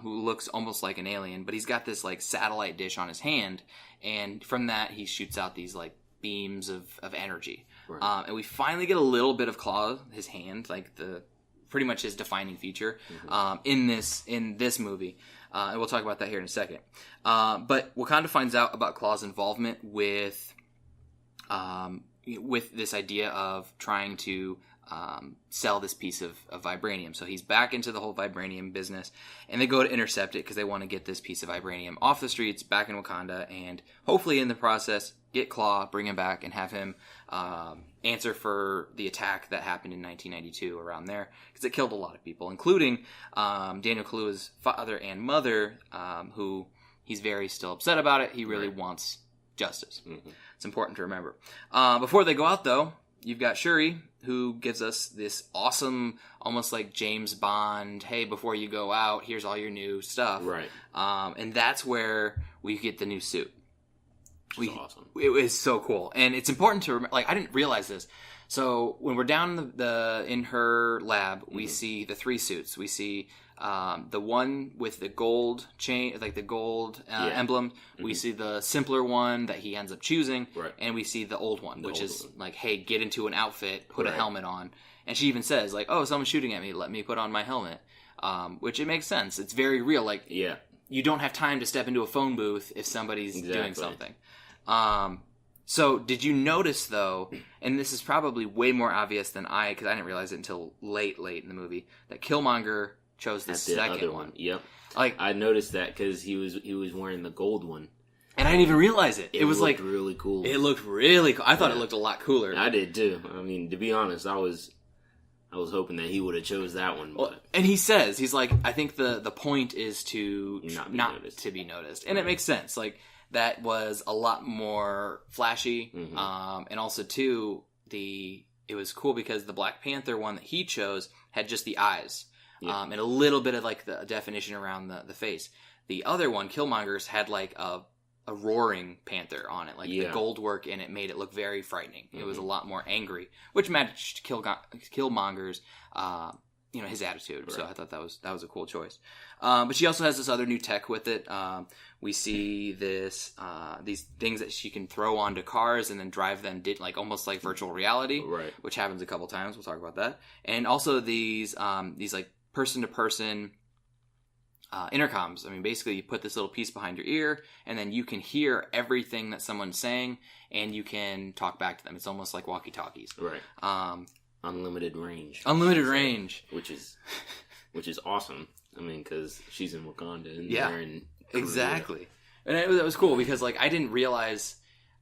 [SPEAKER 1] who looks almost like an alien, but he's got this like satellite dish on his hand, and from that he shoots out these like beams of energy. Right. And we finally get a little bit of Claw, his hand, like pretty much his defining feature in this movie. And we'll talk about that here in a second. But Wakanda finds out about Claw's involvement with this idea of trying to sell this piece of vibranium. So he's back into the whole vibranium business, and they go to intercept it because they want to get this piece of vibranium off the streets, back in Wakanda, and hopefully in the process get Claw, bring him back, and have him answer for the attack that happened in 1992 around there, because it killed a lot of people, including Daniel Kaluuya's father and mother, who he's very still upset about it. He really wants justice. It's important to remember. Before they go out, though, you've got Shuri, who gives us this awesome, almost like James Bond, hey, before you go out, here's all your new stuff. Right. And that's where we get the new suit. Which is awesome. It was so cool. And it's important to remember, like, I didn't realize this. So when we're down in her lab, we see the three suits. We see the one with the gold chain, like the gold emblem. We see the simpler one that he ends up choosing, and we see the old one, which is like, hey, get into an outfit, put a helmet on. And she even says, like, oh, someone's shooting at me, let me put on my helmet. Which it makes sense. It's very real. Like, you don't have time to step into a phone booth if somebody's doing something. So did you notice, though, and this is probably way more obvious than because I didn't realize it until late in the movie, that Killmonger chose the second one. Yep. Like,
[SPEAKER 2] I noticed that because he was wearing the gold one.
[SPEAKER 1] And I didn't even realize it. It was like
[SPEAKER 2] really cool.
[SPEAKER 1] It looked really cool. I thought it looked a lot cooler.
[SPEAKER 2] I did too. I mean, to be honest, I was hoping that he would have chose that one. But...
[SPEAKER 1] Well, and he's like, I think the point is to not to be noticed. And it makes sense. Like, that was a lot more flashy. And also, too, it was cool because the Black Panther one that he chose had just the eyes. And a little bit of, like, the definition around the face. The other one, Killmonger's, had, like, a roaring panther on it. Like, the gold work in it made it look very frightening. It was a lot more angry, which matched Killmonger's, his attitude. Right. So I thought that was a cool choice. But she also has this other new tech with it. We see these things that she can throw onto cars and then drive them, almost like virtual reality, which happens a couple times. We'll talk about that. And also these like person-to-person intercoms. I mean, basically, you put this little piece behind your ear, and then you can hear everything that someone's saying, and you can talk back to them. It's almost like walkie-talkies.
[SPEAKER 2] Right. Unlimited range.
[SPEAKER 1] Unlimited range.
[SPEAKER 2] Which is awesome. I mean, because she's in Wakanda, and they're in Korea.
[SPEAKER 1] Exactly. And it was cool, because, like, I didn't realize...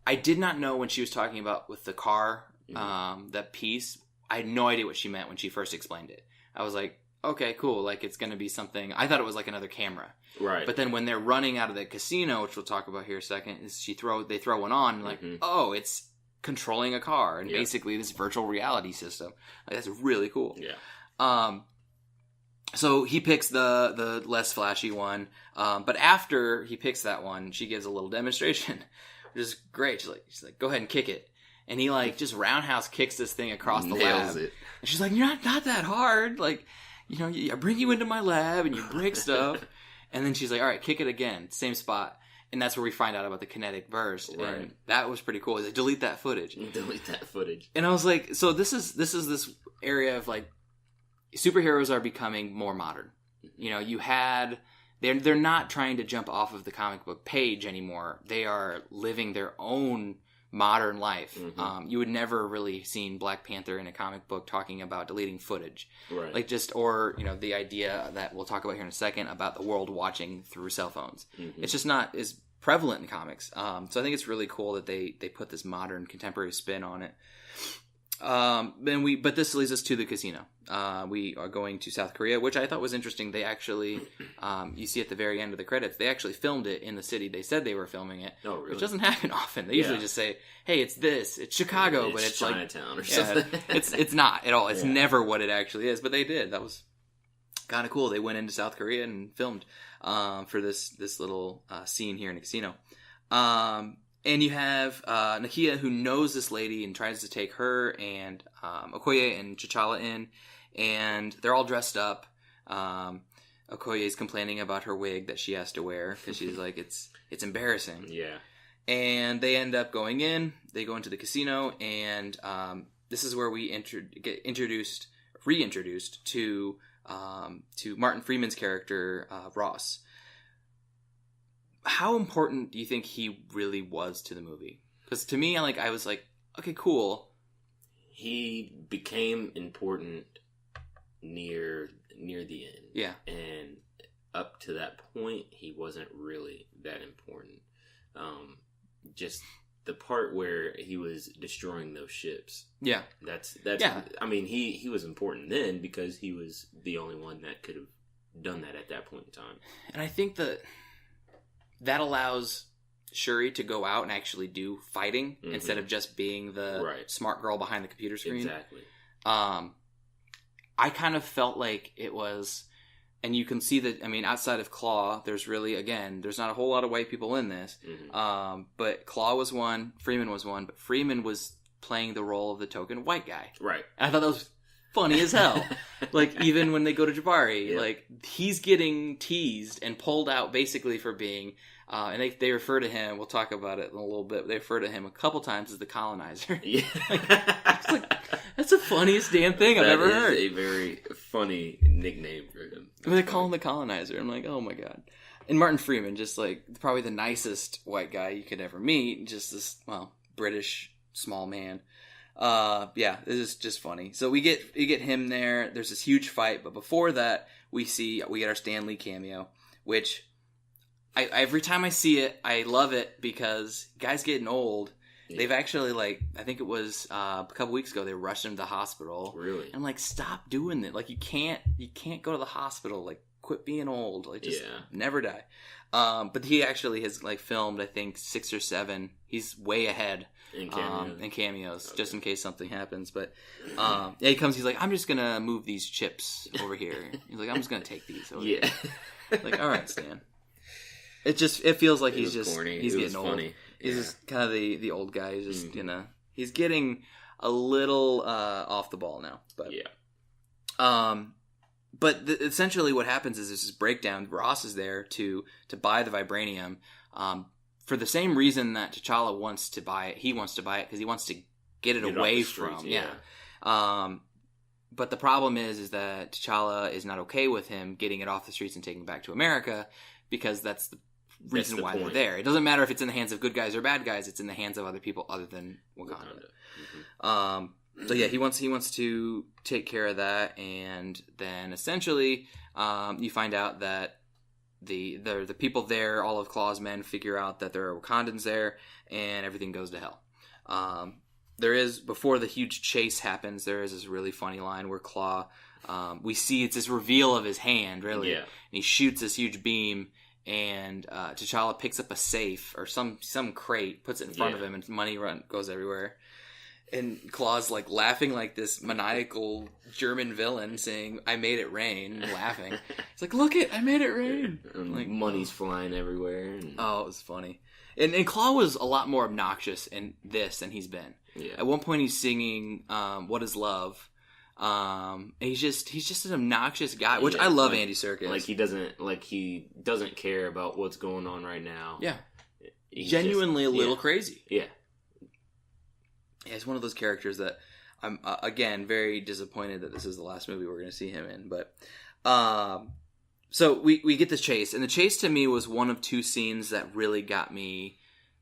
[SPEAKER 1] I did not know when she was talking about with the car, that piece. I had no idea what she meant when she first explained it. I was like, okay, cool. Like, it's going to be something. I thought it was like another camera. Right. But then when they're running out of the casino, which we'll talk about here in a second, they throw one on, like, oh, it's controlling a car and basically this virtual reality system. Like, that's really cool. Yeah. So he picks the less flashy one, but after he picks that one, she gives a little demonstration, which is great. She's like, go ahead and kick it. And he like just roundhouse kicks this thing across the lab. And she's like, you're not that hard. Like, you know, I bring you into my lab and you break stuff. And then she's like, all right, kick it again, same spot. And that's where we find out about the kinetic burst. Right. And that was pretty cool. He's like, delete that footage.
[SPEAKER 2] Delete that footage. And
[SPEAKER 1] I was like, so this is this area of like, superheroes are becoming more modern. You know, they're not trying to jump off of the comic book page anymore. They are living their own modern life. Mm-hmm. You would never really seen Black Panther in a comic book talking about deleting footage. Right. Like or, you know, the idea that we'll talk about here in a second about the world watching through cell phones. Mm-hmm. It's just not as prevalent in comics. So I think it's really cool that they put this modern contemporary spin on it. But this leads us to the casino. We are going to South Korea, which I thought was interesting. They actually, you see at the very end of the credits, they actually filmed it in the city they said they were filming it. Oh, really? Which doesn't happen often. They usually just say, "Hey, it's Chicago," but it's
[SPEAKER 2] Chinatown or something.
[SPEAKER 1] It's not at all. It's never what it actually is. But they did. That was kind of cool. They went into South Korea and filmed for this little scene here in the casino. And you have Nakia, who knows this lady and tries to take her and Okoye and T'Challa in, and they're all dressed up. Okoye's complaining about her wig that she has to wear because she's like, it's embarrassing. Yeah. And they end up going in. They go into the casino, and this is where we get reintroduced to Martin Freeman's character Ross. How important do you think he really was to the movie? Because to me, I was like, okay, cool.
[SPEAKER 2] He became important near the end. Yeah. And up to that point, he wasn't really that important. Just the part where he was destroying those ships. Yeah. That's yeah. I mean, he was important then because he was the only one that could have done that at that point in time.
[SPEAKER 1] And I think that allows Shuri to go out and actually do fighting instead of just being the smart girl behind the computer screen. Exactly. I kind of felt like it was, and you can see that, I mean, outside of Claw, there's not a whole lot of white people in this. Mm-hmm. But Claw was one, Freeman was one, but Freeman was playing the role of the token white guy. Right. And I thought that was funny as hell. Like, even when they go to Jabari, like, he's getting teased and pulled out basically for being, and they refer to him, we'll talk about it in a little bit, but they refer to him a couple times as the colonizer. Yeah. That's the funniest damn thing I've ever heard.
[SPEAKER 2] That is a very funny nickname for him.
[SPEAKER 1] But they call him the colonizer. I'm like, oh my god. And Martin Freeman, just like, probably the nicest white guy you could ever meet. Just this, British small man. Yeah, this is just funny. So we get him there. There's this huge fight, but before that, we get our Stan Lee cameo, which every time I see it, I love it because guys getting old. Yeah. They've actually, I think it was a couple weeks ago, they rushed him to the hospital. Really? I'm like, stop doing it. Like, you can't go to the hospital. Like, quit being old. Like, just never die. But he actually has filmed, I think, 6 or 7. He's way ahead in cameos, okay, just in case something happens. But he comes. He's like, I'm just gonna move these chips over here. He's like, I'm just gonna take these over here. Like, all right, Stan. It feels like he's getting old. Funny. He's just kind of the old guy. He's just he's getting a little off the ball now. But But essentially what happens is there's this breakdown. Ross is there to buy the vibranium for the same reason that T'Challa wants to buy it. He wants to buy it because he wants to get it away from. But the problem is that T'Challa is not okay with him getting it off the streets and taking it back to America because that's the reason why they're there. It doesn't matter if it's in the hands of good guys or bad guys. It's in the hands of other people other than Wakanda. Mm-hmm. So yeah, he wants to take care of that, and then essentially, you find out that the people there, all of Claw's men, figure out that there are Wakandans there, and everything goes to hell. There is, before the huge chase happens, there is this really funny line where Claw, we see it's this reveal of his hand, really, and he shoots this huge beam, and T'Challa picks up a safe or some crate, puts it in front of him, and money goes everywhere. And Claw's like laughing like this maniacal German villain, saying, "I made it rain," and laughing. It's like, "Look it, I made it rain!"
[SPEAKER 2] Like money's flying everywhere.
[SPEAKER 1] Oh, it was funny. And Claw was a lot more obnoxious in this than he's been.
[SPEAKER 2] Yeah.
[SPEAKER 1] At one point, he's singing "What Is Love." And he's just an obnoxious guy, which I love. Andy Serkis.
[SPEAKER 2] He doesn't care about what's going on right now.
[SPEAKER 1] Yeah, he's genuinely a little crazy.
[SPEAKER 2] Yeah.
[SPEAKER 1] Yeah, he's one of those characters that I'm, again, very disappointed that this is the last movie we're going to see him in. But, so we get this chase. And the chase to me was one of two scenes that really got me,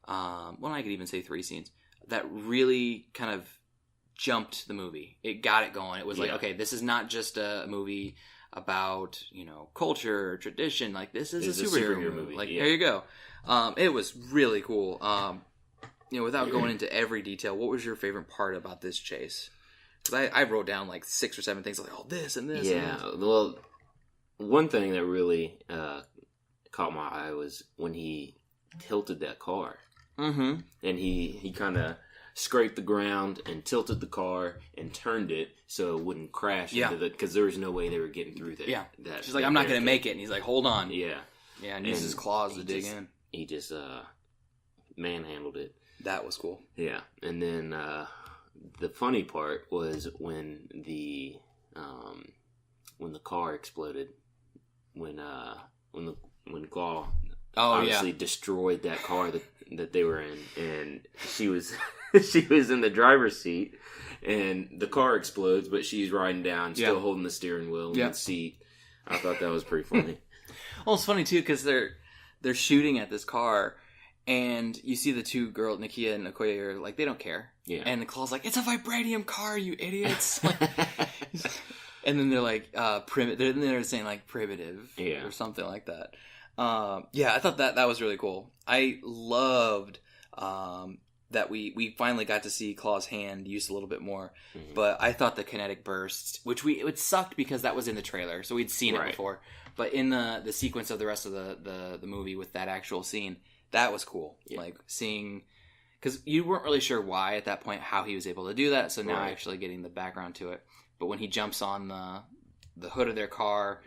[SPEAKER 1] well, I could even say three scenes, that really kind of jumped the movie. It got it going. It was like, okay, this is not just a movie about, culture or tradition. Like, this is a superhero movie. Like, there you go. It was really cool. Without going into every detail, what was your favorite part about this chase? Because I wrote down like 6 or 7 things, like, oh, this and this.
[SPEAKER 2] Yeah,
[SPEAKER 1] and this.
[SPEAKER 2] Well, one thing that really caught my eye was when he tilted that car. Mm-hmm. And he kind of scraped the ground and tilted the car and turned it so it wouldn't crash into because there was no way they were getting through there.
[SPEAKER 1] Yeah. She's like, I'm not going to make it. And he's like, hold on.
[SPEAKER 2] Yeah.
[SPEAKER 1] Yeah, and uses his claws to dig in.
[SPEAKER 2] He just manhandled it.
[SPEAKER 1] That was cool.
[SPEAKER 2] Yeah, and then the funny part was when the car exploded, when Claw obviously destroyed that car that they were in, and she was in the driver's seat, and the car explodes, but she's riding down, still holding the steering wheel and the seat. I thought that was pretty funny.
[SPEAKER 1] Well, it's funny too because they're shooting at this car. And you see the two girls, Nakia and Okoye, are like, they don't care. Yeah. And the Claw's like, it's a vibranium car, you idiots. And then they're like, they're saying like primitive or something like that. I thought that was really cool. I loved that we finally got to see Claw's hand used a little bit more. Mm-hmm. But I thought the kinetic bursts, it sucked because that was in the trailer, so we'd seen it before. But in the sequence of the rest of the movie with that actual scene, that was cool. Yeah. Like seeing, because you weren't really sure why at that point how he was able to do that. So now actually getting the background to it. But when he jumps on the hood of their car,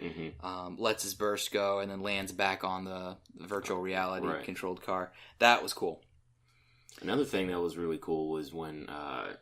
[SPEAKER 1] lets his burst go, and then lands back on the virtual reality controlled car, that was cool.
[SPEAKER 2] Another thing that was really cool was when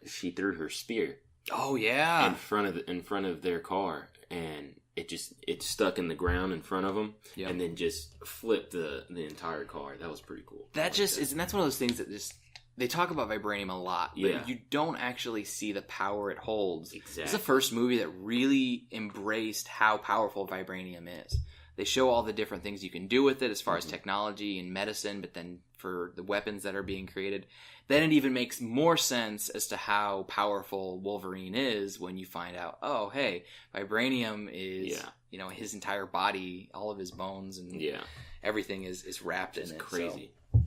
[SPEAKER 2] she threw her spear.
[SPEAKER 1] Oh yeah,
[SPEAKER 2] in front of their car, and it stuck in the ground in front of them, and then just flipped the entire car. That was pretty cool.
[SPEAKER 1] And that's one of those things that just, they talk about vibranium a lot, but you don't actually see the power it holds. Exactly. It's the first movie that really embraced how powerful vibranium is. They show all the different things you can do with it as far as technology and medicine, but then for the weapons that are being created, then it even makes more sense as to how powerful Wolverine is when you find out, oh, hey, vibranium is, his entire body, all of his bones and everything is wrapped in it.
[SPEAKER 2] Crazy.
[SPEAKER 1] So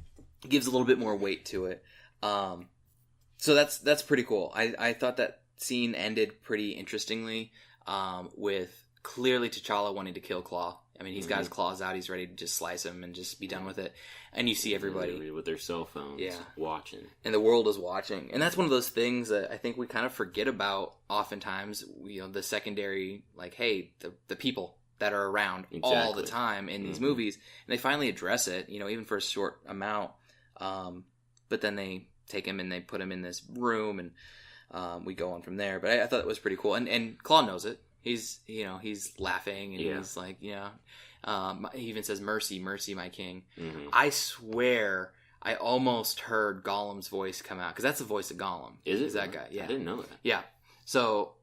[SPEAKER 1] it gives a little bit more weight to it. So that's pretty cool. I thought that scene ended pretty interestingly, with clearly T'Challa wanting to kill Claw. I mean, he's got his claws out. He's ready to just slice him and just be done with it. And you see everybody
[SPEAKER 2] with their cell phones watching.
[SPEAKER 1] And the world is watching. And that's one of those things that I think we kind of forget about oftentimes, the secondary, like, hey, the people that are around all the time in these movies. And they finally address it, even for a short amount. But then they take him and they put him in this room and we go on from there. But I thought it was pretty cool. And Claw knows it. He's laughing and he's like, he even says, "Mercy, mercy, my king." Mm-hmm. I swear I almost heard Gollum's voice come out, because that's the voice of Gollum.
[SPEAKER 2] Is
[SPEAKER 1] that guy? Yeah.
[SPEAKER 2] I didn't know that.
[SPEAKER 1] Yeah. So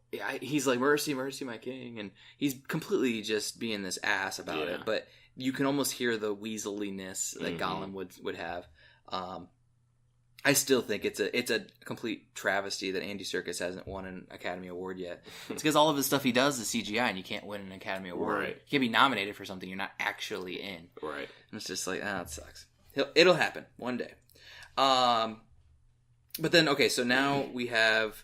[SPEAKER 1] he's like, "Mercy, mercy, my king." And he's completely just being this ass about it. But you can almost hear the weaseliness that Gollum would have. I still think it's a complete travesty that Andy Serkis hasn't won an Academy Award yet. It's because all of the stuff he does is CGI, and you can't win an Academy Award. Right. You can't be nominated for something you're not actually in.
[SPEAKER 2] Right.
[SPEAKER 1] And it's just like, it sucks. It'll happen one day. But then, okay, so now we have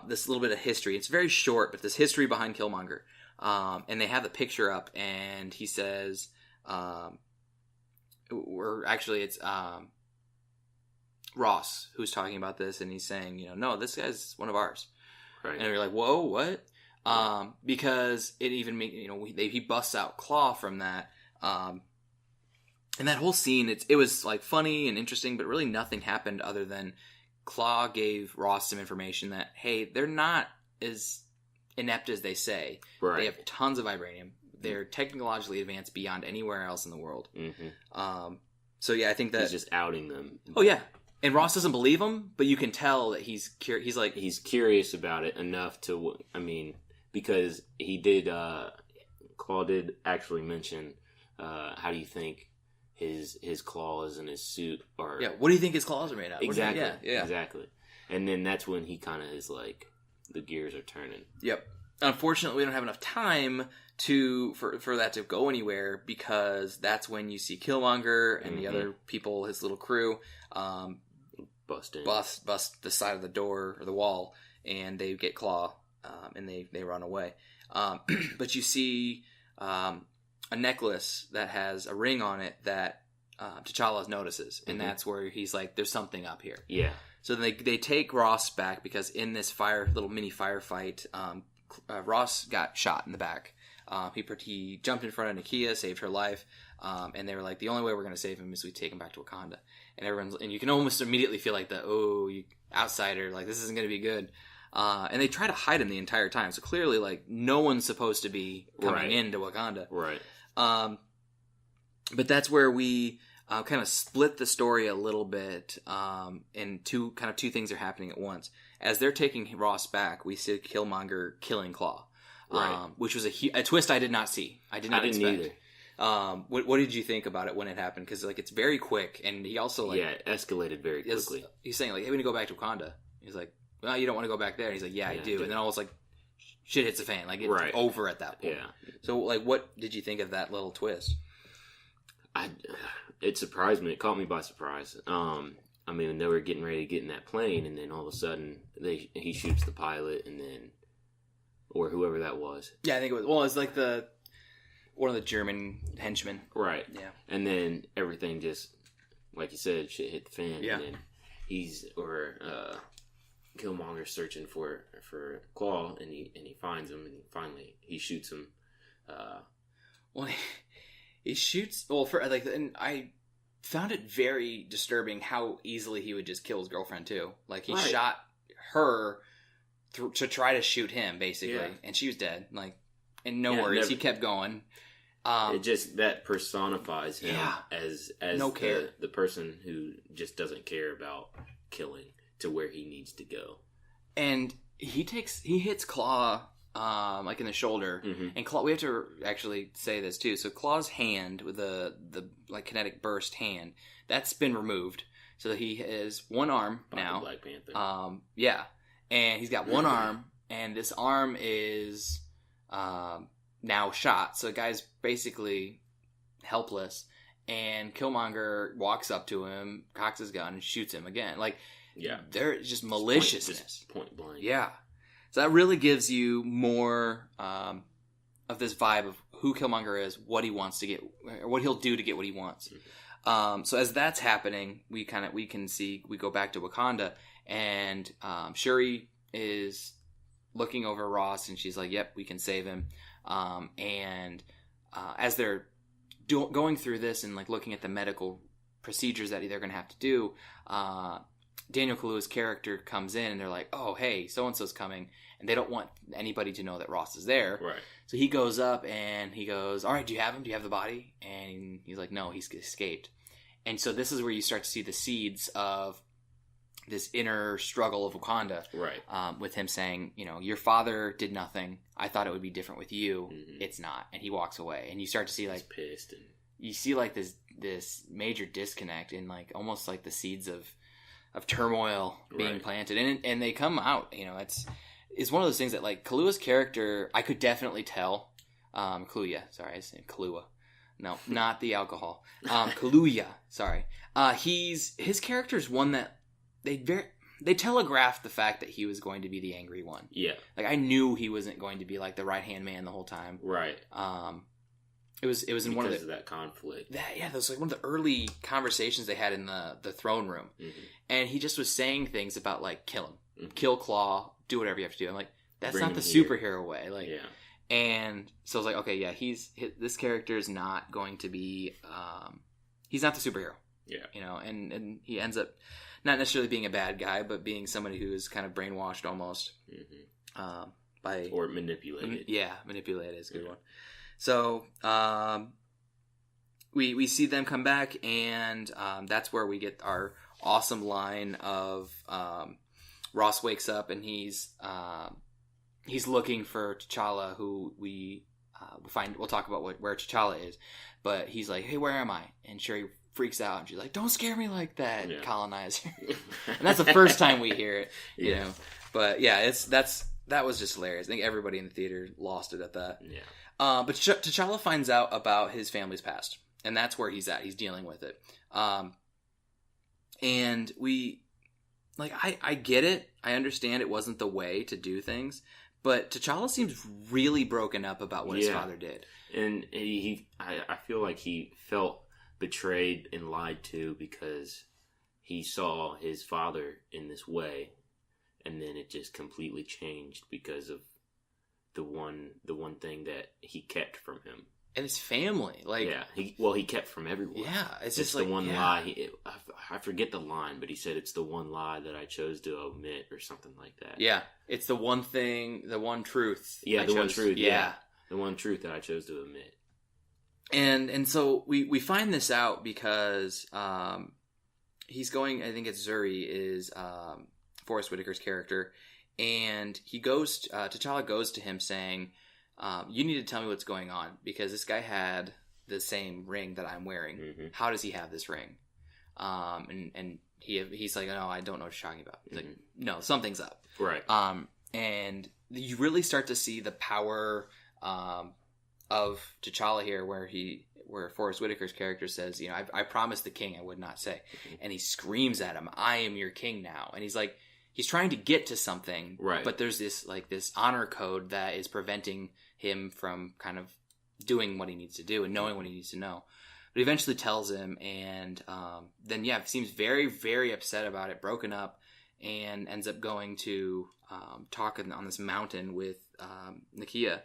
[SPEAKER 1] this little bit of history. It's very short, but this history behind Killmonger. And they have the picture up, and he says, or actually it's Ross who's talking about this, and he's saying, no, this guy's one of ours.
[SPEAKER 2] Right.
[SPEAKER 1] And you're like, whoa, what? Because it even he busts out Claw from that. And that whole scene, it was like funny and interesting, but really nothing happened other than Claw gave Ross some information that, hey, they're not as inept as they say.
[SPEAKER 2] Right.
[SPEAKER 1] They have tons of vibranium. They're technologically advanced beyond anywhere else in the world.
[SPEAKER 2] Mm-hmm.
[SPEAKER 1] So yeah, I think that
[SPEAKER 2] he's just outing them.
[SPEAKER 1] Oh yeah, and Ross doesn't believe him, but you can tell that he's
[SPEAKER 2] curious about it enough to. I mean, because he did. Claw did actually mention. How do you think his claws and his suit are?
[SPEAKER 1] Yeah. What do you think his claws are made of?
[SPEAKER 2] Exactly.
[SPEAKER 1] Yeah.
[SPEAKER 2] Exactly. And then that's when he kind of is like, the gears are turning.
[SPEAKER 1] Yep. Unfortunately, we don't have enough time for that to go anywhere, because that's when you see Killmonger and the other people, his little crew, bust the side of the door or the wall, and they get Claw, and they run away. But you see a necklace that has a ring on it that T'Challa notices, and that's where he's like, "There's something up here."
[SPEAKER 2] Yeah.
[SPEAKER 1] So they take Ross back, because in this little mini firefight, Ross got shot in the back. He jumped in front of Nakia, saved her life, and they were like, the only way we're going to save him is we take him back to Wakanda. And you can almost immediately feel like you outsider, like this isn't going to be good. And they try to hide him the entire time. So clearly, like, no one's supposed to be coming into Wakanda.
[SPEAKER 2] Right.
[SPEAKER 1] But that's where we kind of split the story a little bit, and two things are happening at once. As they're taking Ross back, we see Killmonger killing Claw, which was a twist I did not see. I didn't expect. Either. What did you think about it when it happened? Because it's very quick, and he also
[SPEAKER 2] it escalated very quickly.
[SPEAKER 1] He's saying, like, hey, we need to go back to Wakanda. He's like, well, you don't want to go back there. And he's like, yeah, I do. And then almost like shit hits the fan. Like, it's over at that point. Yeah. So, like, what did you think of that little twist?
[SPEAKER 2] It surprised me. It caught me by surprise. I mean, they were getting ready to get in that plane, and then all of a sudden, he shoots the pilot, and then, or whoever that was.
[SPEAKER 1] Yeah, I think it was. Well, it's like one of the German henchmen.
[SPEAKER 2] Right.
[SPEAKER 1] Yeah.
[SPEAKER 2] And then everything just, like you said, shit hit the fan.
[SPEAKER 1] Yeah.
[SPEAKER 2] And then Killmonger's searching for Claw, and he finds him, and finally he shoots him.
[SPEAKER 1] Well, he shoots. Well, and I found it very disturbing how easily he would just kill his girlfriend too. Like, he shot her to try to shoot him, basically, and she was dead. Like, and no worries, he kept going.
[SPEAKER 2] It just, that personifies him as
[SPEAKER 1] no care.
[SPEAKER 2] The person who just doesn't care about killing to where he needs to go.
[SPEAKER 1] And he hits Claw like in the shoulder, and Claw, we have to actually say this too. So Claw's hand, with the like kinetic burst hand, that's been removed, so that he has one arm now.
[SPEAKER 2] Black Panther.
[SPEAKER 1] And he's got one arm, and this arm is now shot. So the guy's basically helpless, and Killmonger walks up to him, cocks his gun, and shoots him again. Like, there's just maliciousness,
[SPEAKER 2] point blank.
[SPEAKER 1] Yeah. So that really gives you more of this vibe of who Killmonger is, what he wants to get, or what he'll do to get what he wants. So as that's happening, we go back to Wakanda, and Shuri is looking over Ross, and she's like, "Yep, we can save him." And as they're going through this and like looking at the medical procedures that they're going to have to do, Daniel Kaluuya's character comes in, and they're like, "Oh, hey, so and so's coming," and they don't want anybody to know that Ross is there.
[SPEAKER 2] Right.
[SPEAKER 1] So he goes up and he goes, "All right, do you have him? Do you have the body?" And he's like, "No, he's escaped." And so this is where you start to see the seeds of this inner struggle of Wakanda.
[SPEAKER 2] Right.
[SPEAKER 1] With him saying, "Your father did nothing. I thought it would be different with you. It's not." And he walks away, and you start to see like
[SPEAKER 2] he's pissed, and
[SPEAKER 1] you see like this major disconnect in like almost like the seeds of turmoil being planted, and they come out. It's one of those things that, like, Kaluuya's character, I could definitely tell. Kaluuya, sorry, I said Kaluuya. No, not the alcohol. Kaluuya, sorry. His character is one that they telegraphed the fact that he was going to be the angry one.
[SPEAKER 2] Yeah,
[SPEAKER 1] like, I knew he wasn't going to be like the right hand man the whole time.
[SPEAKER 2] Right.
[SPEAKER 1] It was in one
[SPEAKER 2] of that conflict.
[SPEAKER 1] That was like one of the early conversations they had in the throne room, and he just was saying things about like kill him, kill Claw, do whatever you have to do. I'm like, that's
[SPEAKER 2] Bring
[SPEAKER 1] not the
[SPEAKER 2] here.
[SPEAKER 1] superhero way. Like, and so I was like, okay, yeah, this character is not going to be, he's not the superhero.
[SPEAKER 2] Yeah,
[SPEAKER 1] you know, and he ends up not necessarily being a bad guy, but being somebody who is kind of brainwashed almost, by
[SPEAKER 2] or manipulated.
[SPEAKER 1] Manipulated is a good one. So, we see them come back, and that's where we get our awesome line of Ross wakes up and he's looking for T'Challa, who we find. We'll talk about where T'Challa is, but he's like, "Hey, where am I?" And Shuri freaks out, and she's like, "Don't scare me like that, colonizer." And that's the first time we hear it, you know. But yeah, that was just hilarious. I think everybody in the theater lost it at that. Yeah. But T'Challa finds out about his family's past, and that's where he's at. He's dealing with it. And we, like, I get it. I understand it wasn't the way to do things, but T'Challa seems really broken up about what his father did.
[SPEAKER 2] And I feel like he felt betrayed and lied to because he saw his father in this way, and then it just completely changed because of the one thing that he kept from him.
[SPEAKER 1] And his family, like...
[SPEAKER 2] Yeah, he kept from everyone.
[SPEAKER 1] Yeah, it's just
[SPEAKER 2] the one lie. I forget the line, but he said it's the one lie that I chose to omit or something like that.
[SPEAKER 1] Yeah, it's the one thing, the one truth.
[SPEAKER 2] Yeah, one truth. Yeah, the one truth that I chose to omit.
[SPEAKER 1] And so we find this out because he's going, I think it's Zuri, is Forrest Whitaker's character, and T'Challa goes to him saying, you need to tell me what's going on, because this guy had the same ring that I'm wearing. How does he have this ring? And he's like, no, I don't know what you're talking about. He's like, no, something's up.
[SPEAKER 2] Right.
[SPEAKER 1] And you really start to see the power of T'Challa here, where Forrest Whitaker's character says, you know, I promised the king I would not say. And he screams at him, I am your king now. And he's like, he's trying to get to something,
[SPEAKER 2] right? But
[SPEAKER 1] there's this honor code that is preventing him from kind of doing what he needs to do and knowing what he needs to know. But he eventually tells him, and then seems very, very upset about it, broken up, and ends up going to talk on this mountain with Nakia.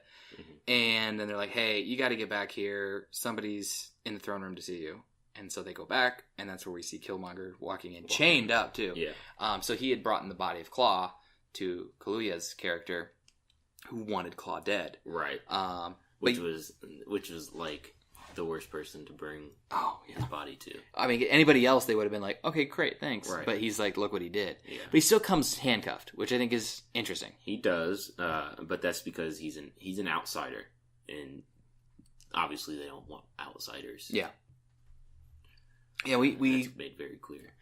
[SPEAKER 1] And then they're like, hey, you got to get back here. Somebody's in the throne room to see you. And so they go back, and that's where we see Killmonger walking in, chained up too. Yeah. So he had brought in the body of Claw to Kaluuya's character, who wanted Claw dead.
[SPEAKER 2] Right. Which was like the worst person to bring his body to. I
[SPEAKER 1] mean, anybody else, they would have been like, okay, great, thanks. Right. But he's like, look what he did. Yeah. But he still comes handcuffed, which I think is interesting.
[SPEAKER 2] He does, but that's because he's an outsider, and obviously they don't want outsiders.
[SPEAKER 1] Yeah. Yeah, we
[SPEAKER 2] that's made very clear.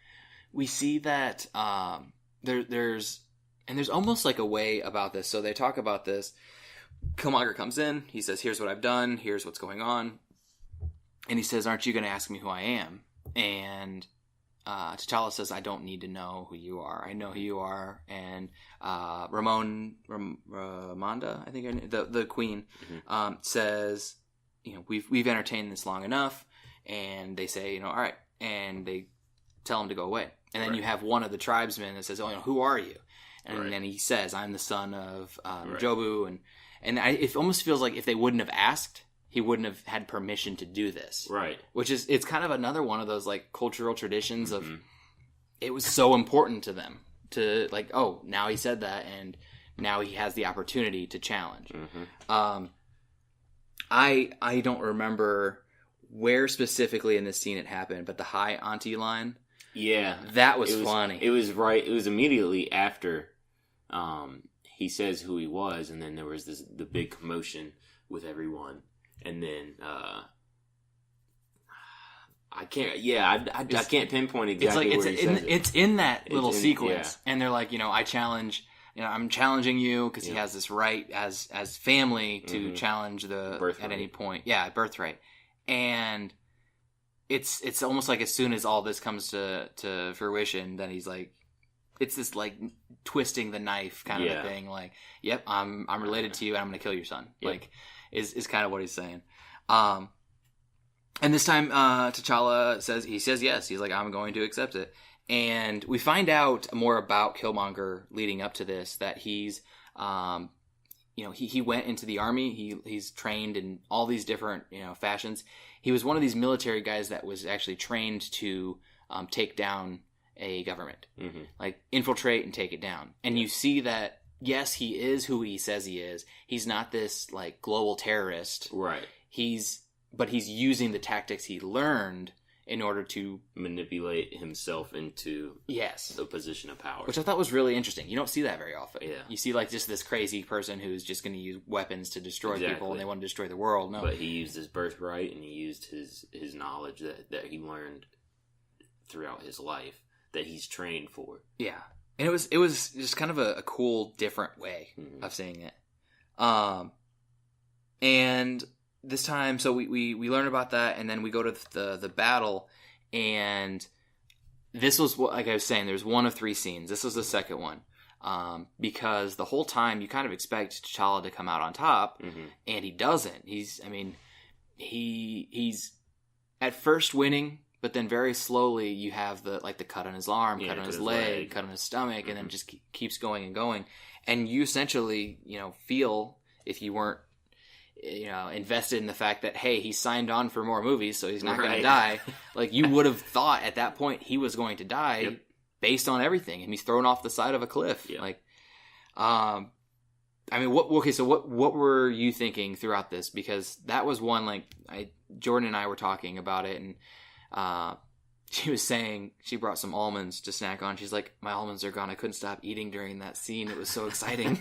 [SPEAKER 1] We see that there's almost like a way about this. So they talk about this. Killmonger comes in. He says, "Here's what I've done. Here's what's going on." And he says, "Aren't you going to ask me who I am?" And T'Challa says, "I don't need to know who you are. I know who you are." And Ramonda, I think the queen, says, "You know, we've entertained this long enough." And they say, you know, all right. And they tell him to go away. And then you have one of the tribesmen that says, oh, you know, who are you? And then he says, I'm the son of Jobu. And it almost feels like if they wouldn't have asked, he wouldn't have had permission to do this.
[SPEAKER 2] Right.
[SPEAKER 1] Which is, it's kind of another one of those like cultural traditions of, it was so important to them to like, oh, now he said that and now he has the opportunity to challenge. I don't remember where specifically in this scene it happened, but the hi auntie line, that was funny.
[SPEAKER 2] It was right. It was immediately after he says who he was, and then there was the big commotion with everyone, and then I can't pinpoint exactly where he says it.
[SPEAKER 1] It's in that little sequence, and they're like, you know, I challenge. You know, I'm challenging you because he has this right as family to challenge the birthright at any point. Yeah, birthright. And it's almost like as soon as all this comes to fruition, then he's like, it's this like twisting the knife kind of a thing. Like, yep, I'm related to you, and I'm gonna kill your son. Yep. Like, is kind of what he's saying. And this time, T'Challa says yes. He's like, I'm going to accept it. And we find out more about Killmonger leading up to this, that he's, he went into the army. He's trained in all these different, fashions. He was one of these military guys that was actually trained to take down a government, like infiltrate and take it down. And you see that, yes, he is who he says he is. He's not this like global terrorist.
[SPEAKER 2] Right.
[SPEAKER 1] But he's using the tactics he learned in order to
[SPEAKER 2] manipulate himself into a position of power,
[SPEAKER 1] which I thought was really interesting. You don't see that very often.
[SPEAKER 2] Yeah,
[SPEAKER 1] you see like just this crazy person who's just going to use weapons to destroy people, and they want to destroy the world. No,
[SPEAKER 2] but he used his birthright, and he used his knowledge that he learned throughout his life that he's trained for.
[SPEAKER 1] Yeah, and it was just kind of a cool, different way of seeing it. And this time, so we learn about that, and then we go to the battle, and this was what, like I was saying, there's one of 3 scenes. This was the second one, because the whole time you kind of expect T'Challa to come out on top, and he doesn't. He's at first winning, but then very slowly you have the cut on his arm, cut on his leg, cut on his stomach, and then it just keeps going and going, and you essentially feel, if you weren't invested in the fact that, hey, he signed on for more movies, so he's not going to die. Like, you would have thought at that point he was going to die based on everything, and he's thrown off the side of a cliff. Yep. Like, what were you thinking throughout this? Because that was one, Jordan and I were talking about it, and she was saying she brought some almonds to snack on. She's like, my almonds are gone. I couldn't stop eating during that scene. It was so exciting.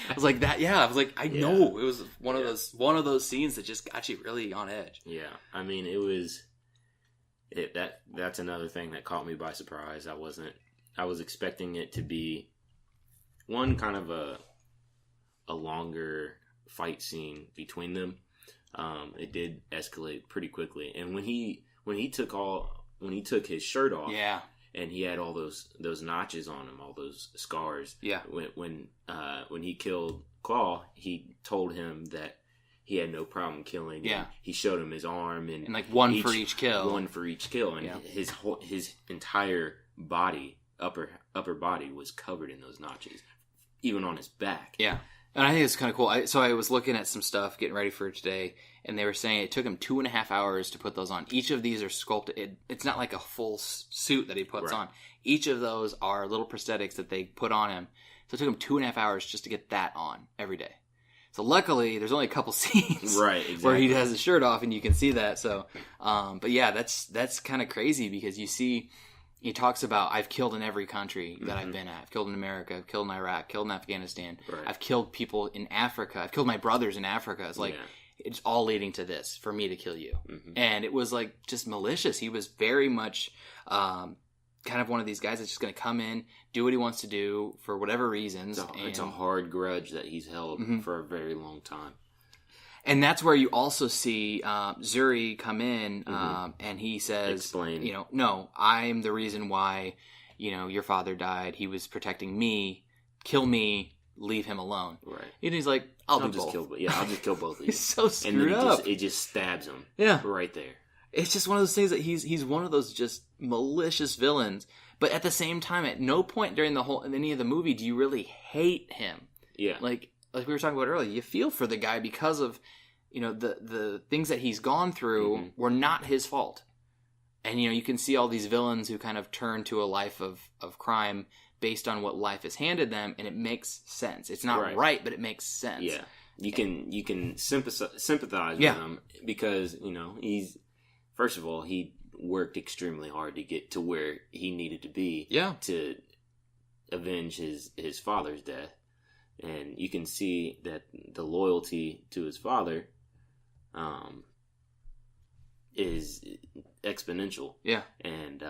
[SPEAKER 1] I was like that. Yeah. I was like, I know it was one of those scenes that just got you really on edge.
[SPEAKER 2] Yeah. I mean, that's another thing that caught me by surprise. I was expecting it to be one kind of a longer fight scene between them. It did escalate pretty quickly. And when he took his shirt off, and he had all those notches on him, all those scars. Yeah. When he killed Claw, he told him that he had no problem killing. Yeah. And he showed him his arm and
[SPEAKER 1] one for each kill.
[SPEAKER 2] One for each kill, and his entire body, upper body, was covered in those notches, even on his back. Yeah.
[SPEAKER 1] And I think it's kind of cool. So I was looking at some stuff, getting ready for today, and they were saying it took him 2.5 hours to put those on. Each of these are sculpted. It's not like a full suit that he puts on. Each of those are little prosthetics that they put on him. So it took him 2.5 hours just to get that on every day. So luckily, there's only a couple scenes where he has his shirt off, and you can see that. So, but yeah, that's kind of crazy, because you see. He talks about, I've killed in every country that I've been at. I've killed in America. I've killed in Iraq. Killed in Afghanistan. Right. I've killed people in Africa. I've killed my brothers in Africa. It's like, it's all leading to this, for me to kill you. And it was just malicious. He was very much kind of one of these guys that's just going to come in, do what he wants to do for whatever reasons.
[SPEAKER 2] It's a hard grudge that he's held for a very long time.
[SPEAKER 1] And that's where you also see Zuri come in, and he says,
[SPEAKER 2] explain.
[SPEAKER 1] No, I'm the reason why, your father died. He was protecting me. Kill me. Leave him alone. Right. And he's like, I'll just kill both of you. He's so screwed up.
[SPEAKER 2] It just stabs him.
[SPEAKER 1] Yeah.
[SPEAKER 2] Right there.
[SPEAKER 1] It's just one of those things that he's one of those just malicious villains. But at the same time, at no point during any of the movie do you really hate him. Yeah. Like we were talking about earlier, you feel for the guy because of, the things that he's gone through were not his fault. And, you can see all these villains who kind of turn to a life of crime based on what life has handed them, and it makes sense. It's not right, but it makes sense.
[SPEAKER 2] Yeah. You can sympathize with him because, he's, first of all, he worked extremely hard to get to where he needed to be to avenge his father's death. And you can see that the loyalty to his father is exponential. Yeah. And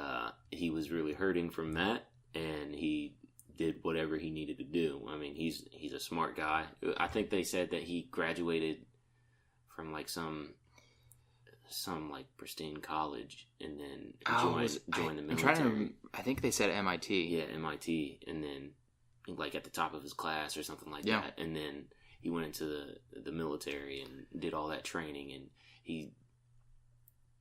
[SPEAKER 2] he was really hurting from that, and he did whatever he needed to do. I mean, he's a smart guy. I think they said that he graduated from some pristine college and then joined the military.
[SPEAKER 1] I think they said MIT.
[SPEAKER 2] Yeah, MIT, and then at the top of his class or something like that, and then he went into the military and did all that training, and he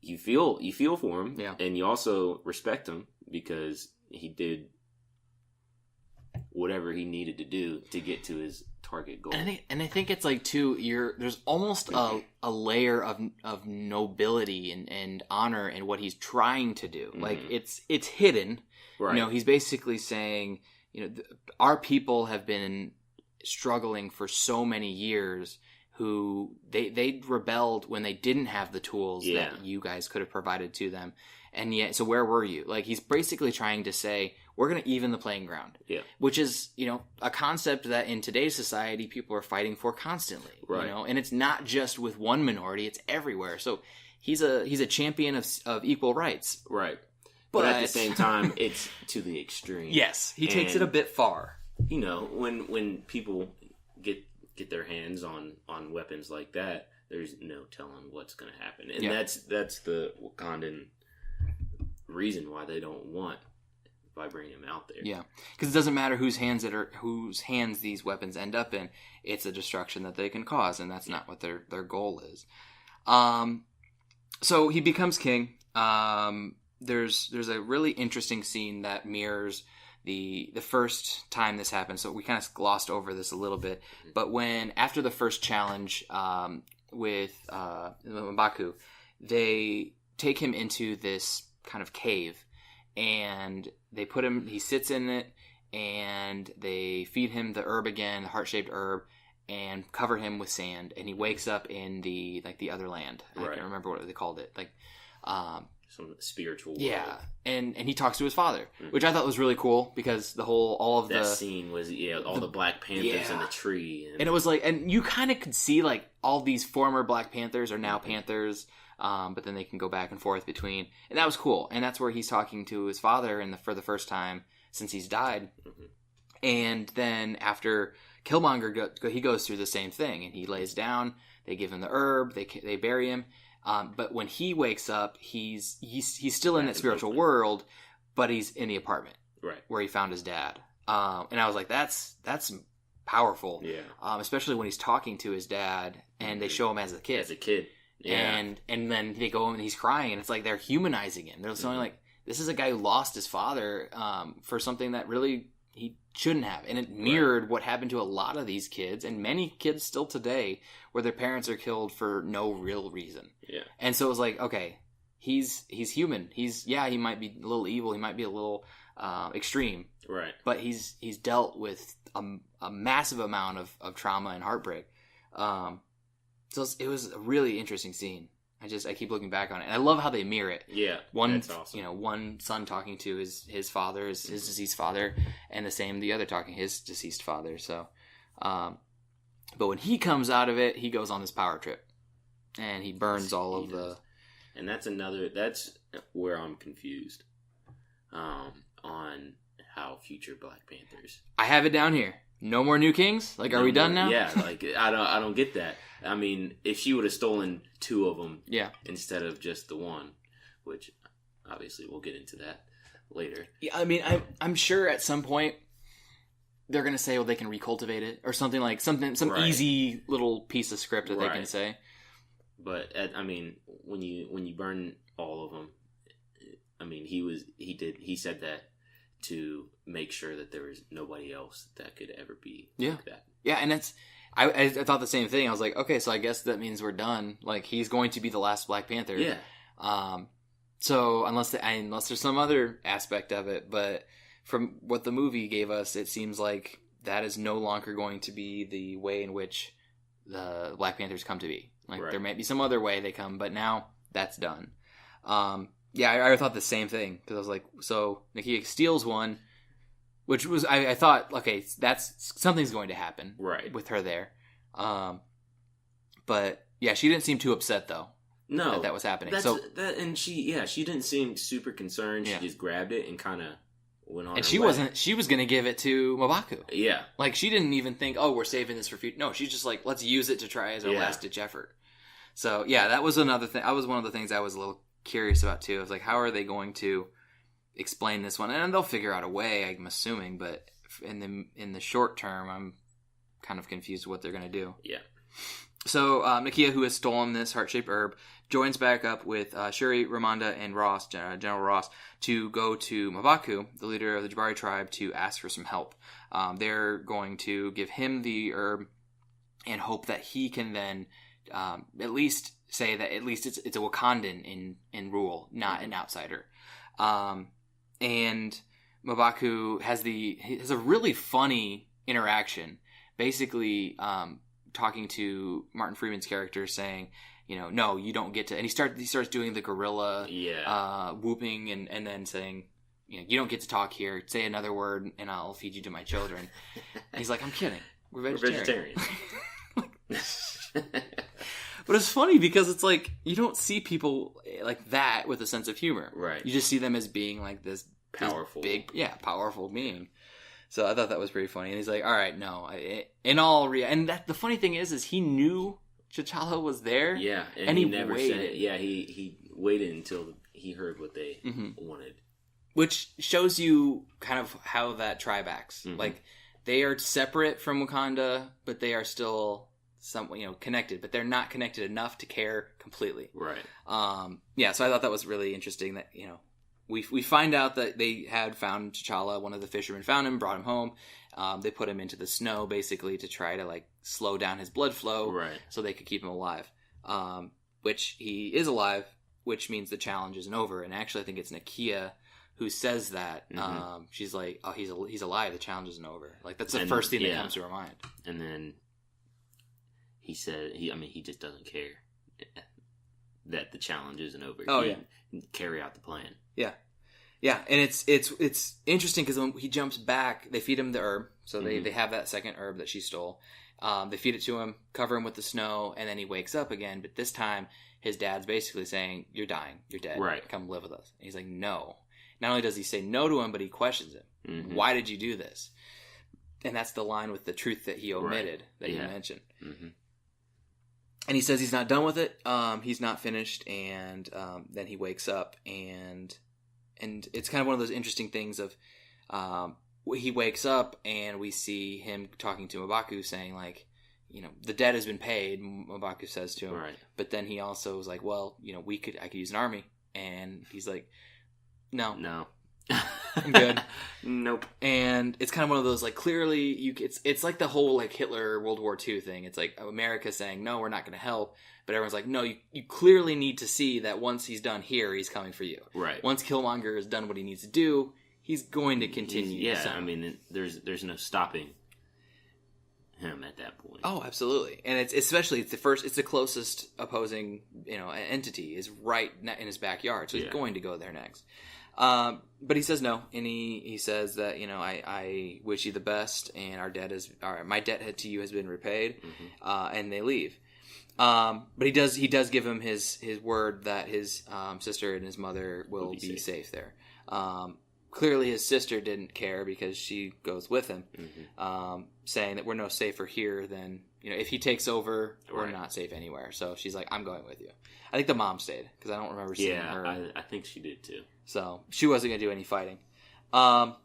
[SPEAKER 2] you feel for him,
[SPEAKER 1] yeah,
[SPEAKER 2] and you also respect him because he did whatever he needed to do to get to his target goal.
[SPEAKER 1] And I think it's like too. There's almost a layer of nobility and honor in what he's trying to do. Like it's hidden.
[SPEAKER 2] Right.
[SPEAKER 1] You know, he's basically saying, you know, our people have been struggling for so many years. Who they rebelled when they didn't have the tools that you guys could have provided to them, and yet, so where were you? Like, he's basically trying to say, we're going to even the playing ground, which is, you know, a concept that in today's society people are fighting for constantly, right. You know, and it's not just with one minority; it's everywhere. So he's a champion of equal rights,
[SPEAKER 2] right? But at the same time, it's to the extreme.
[SPEAKER 1] Yes, he takes it a bit far.
[SPEAKER 2] You know, when people get their hands on weapons like that, there's no telling what's going to happen. And that's the Wakandan reason why they don't want by bringing him out there. Yeah,
[SPEAKER 1] because it doesn't matter whose hands these weapons end up in. It's a destruction that they can cause, and that's not what their goal is. So he becomes king. There's a really interesting scene that mirrors the first time this happened, so we kind of glossed over this a little bit. But after the first challenge with M'Baku, they take him into this kind of cave, and they put him. He sits in it, and they feed him the herb again, the heart-shaped herb, and cover him with sand. And he wakes up in the other land. I can't remember what they called it.
[SPEAKER 2] Some spiritual world.
[SPEAKER 1] Yeah, and he talks to his father, which I thought was really cool because that
[SPEAKER 2] scene was all the Black Panthers in the tree,
[SPEAKER 1] and it was like, and you kind of could see like all these former Black Panthers are now Panthers, but then they can go back and forth between, and that was cool. And that's where he's talking to his father for the first time since he's died, and then after Killmonger he goes through the same thing, and he lays down. They give him the herb. They bury him. But when he wakes up, he's still in that spiritual world, but he's in the apartment where he found his dad. And I was like, that's powerful. Yeah. Especially when he's talking to his dad, and they show him as a kid. Yeah. And then they go and he's crying, and it's like they're humanizing him. They're saying like, this is a guy who lost his father for something that really he shouldn't have. And it mirrored what happened to a lot of these kids, and many kids still today, where their parents are killed for no real reason. Yeah. And so it was like, okay, he's human. He might be a little evil. He might be a little extreme. Right. But he's dealt with a massive amount of trauma and heartbreak. So it was a really interesting scene. I keep looking back on it. And I love how they mirror it. Yeah, that's awesome. You know, one son talking to his father, his deceased father, and the other talking to his deceased father. So, but when he comes out of it, he goes on this power trip, and he burns all of the.
[SPEAKER 2] And that's where I'm confused, on how future Black Panthers.
[SPEAKER 1] I have it down here. No more new kings? Like, are we done now?
[SPEAKER 2] Yeah, like, I don't get that. I mean, if she would have stolen two of them instead of just the one, which obviously we'll get into that later.
[SPEAKER 1] Yeah, I mean, I'm sure at some point they're going to say, well, they can recultivate it or something like some easy little piece of script that they can say.
[SPEAKER 2] But, I mean, when you burn all of them, I mean, he said that to make sure that there was nobody else that could ever be like that.
[SPEAKER 1] Yeah, and I thought the same thing. I was like, okay, so I guess that means we're done. Like, he's going to be the last Black Panther. Yeah. So unless there's some other aspect of it, but from what the movie gave us, it seems like that is no longer going to be the way in which the Black Panthers come to be. Like, there might be some other way they come, but now that's done. Yeah, I thought the same thing, because I was like, so Nakia steals one, which was, I thought, okay, something's going to happen with her there. But yeah, she didn't seem too upset though.
[SPEAKER 2] No,
[SPEAKER 1] that was happening.
[SPEAKER 2] And she didn't seem super concerned. She just grabbed it and kind of went on.
[SPEAKER 1] And she was going to give it to M'Baku. Yeah, like she didn't even think, oh, we're saving this for future. No, she's just like, let's use it to try as our last ditch effort. So yeah, that was another thing. That was one of the things I was a little curious about too. I was like, how are they going to explain this one? And they'll figure out a way, I'm assuming, but in the short term, I'm kind of confused what they're going to do. Yeah. So Nakia, who has stolen this heart-shaped herb, joins back up with Shuri, Ramonda, and Ross, General Ross, to go to M'Baku, the leader of the Jabari tribe, to ask for some help. They're going to give him the herb and hope that he can then at least say that at least it's a Wakandan in rule, not an outsider. And M'Baku has a really funny interaction, basically talking to Martin Freeman's character, saying, no, you don't get to. And he starts doing the gorilla whooping and then saying, you don't get to talk here. Say another word and I'll feed you to my children. And he's like, I'm kidding. We're vegetarian. But it's funny because it's like you don't see people like that with a sense of humor.
[SPEAKER 2] Right.
[SPEAKER 1] You just see them as being like this
[SPEAKER 2] powerful,
[SPEAKER 1] powerful being. So I thought that was pretty funny. And he's like, all right, no. And the funny thing is he knew T'Challa was there.
[SPEAKER 2] Yeah. And he never waited. Said it. Yeah, he waited until he heard what they wanted.
[SPEAKER 1] Which shows you kind of how that tribe acts. Mm-hmm. Like, they are separate from Wakanda, but they are still connected. But they're not connected enough to care completely.
[SPEAKER 2] Right.
[SPEAKER 1] So I thought that was really interesting that, we find out that they had found T'Challa. One of the fishermen found him, brought him home. They put him into the snow, basically, to try to, slow down his blood flow.
[SPEAKER 2] Right. So
[SPEAKER 1] they could keep him alive. Which he is alive, which means the challenge isn't over. And actually, I think it's Nakia who says that. Mm-hmm. She's like, oh, he's alive. The challenge isn't over. That's the first thing that comes to her mind.
[SPEAKER 2] And then he said, he just doesn't care that the challenge isn't over.
[SPEAKER 1] Oh,
[SPEAKER 2] Carry out the plan.
[SPEAKER 1] Yeah. Yeah, and it's interesting because when he jumps back, they feed him the herb. So they have that second herb that she stole. They feed it to him, cover him with the snow, and then he wakes up again. But this time, his dad's basically saying, you're dying. You're dead.
[SPEAKER 2] Right.
[SPEAKER 1] Come live with us. And he's like, no. Not only does he say no to him, but he questions him. Mm-hmm. Why did you do this? And that's the line with the truth that he omitted that you mentioned. Mm-hmm. And he says he's not done with it. He's not finished. And then he wakes up. And it's kind of one of those interesting things of he wakes up and we see him talking to M'Baku saying, the debt has been paid, M'Baku says to him.
[SPEAKER 2] Right.
[SPEAKER 1] But then he also was like, well, I could use an army. And he's like, no. I'm good.
[SPEAKER 2] Nope.
[SPEAKER 1] And it's kind of one of those, clearly, it's like the whole, Hitler World War II thing. It's like America saying, no, we're not going to help. But everyone's like, no, you clearly need to see that once he's done here, he's coming for you.
[SPEAKER 2] Right.
[SPEAKER 1] Once Killmonger has done what he needs to do, he's going to continue.
[SPEAKER 2] There's no stopping him at that point.
[SPEAKER 1] Oh, absolutely. And it's the closest opposing, entity is right in his backyard. So he's going to go there next. But he says no, and he says that, I wish you the best, and my debt to you has been repaid, and they leave. But he does give him his word that his sister and his mother will be safe there. Clearly his sister didn't care because she goes with him, saying that we're no safer here than, if he takes over, we're not safe anywhere. So she's like, I'm going with you. I think the mom stayed because I don't remember seeing her.
[SPEAKER 2] Yeah, I think she did too.
[SPEAKER 1] So she wasn't going to do any fighting. But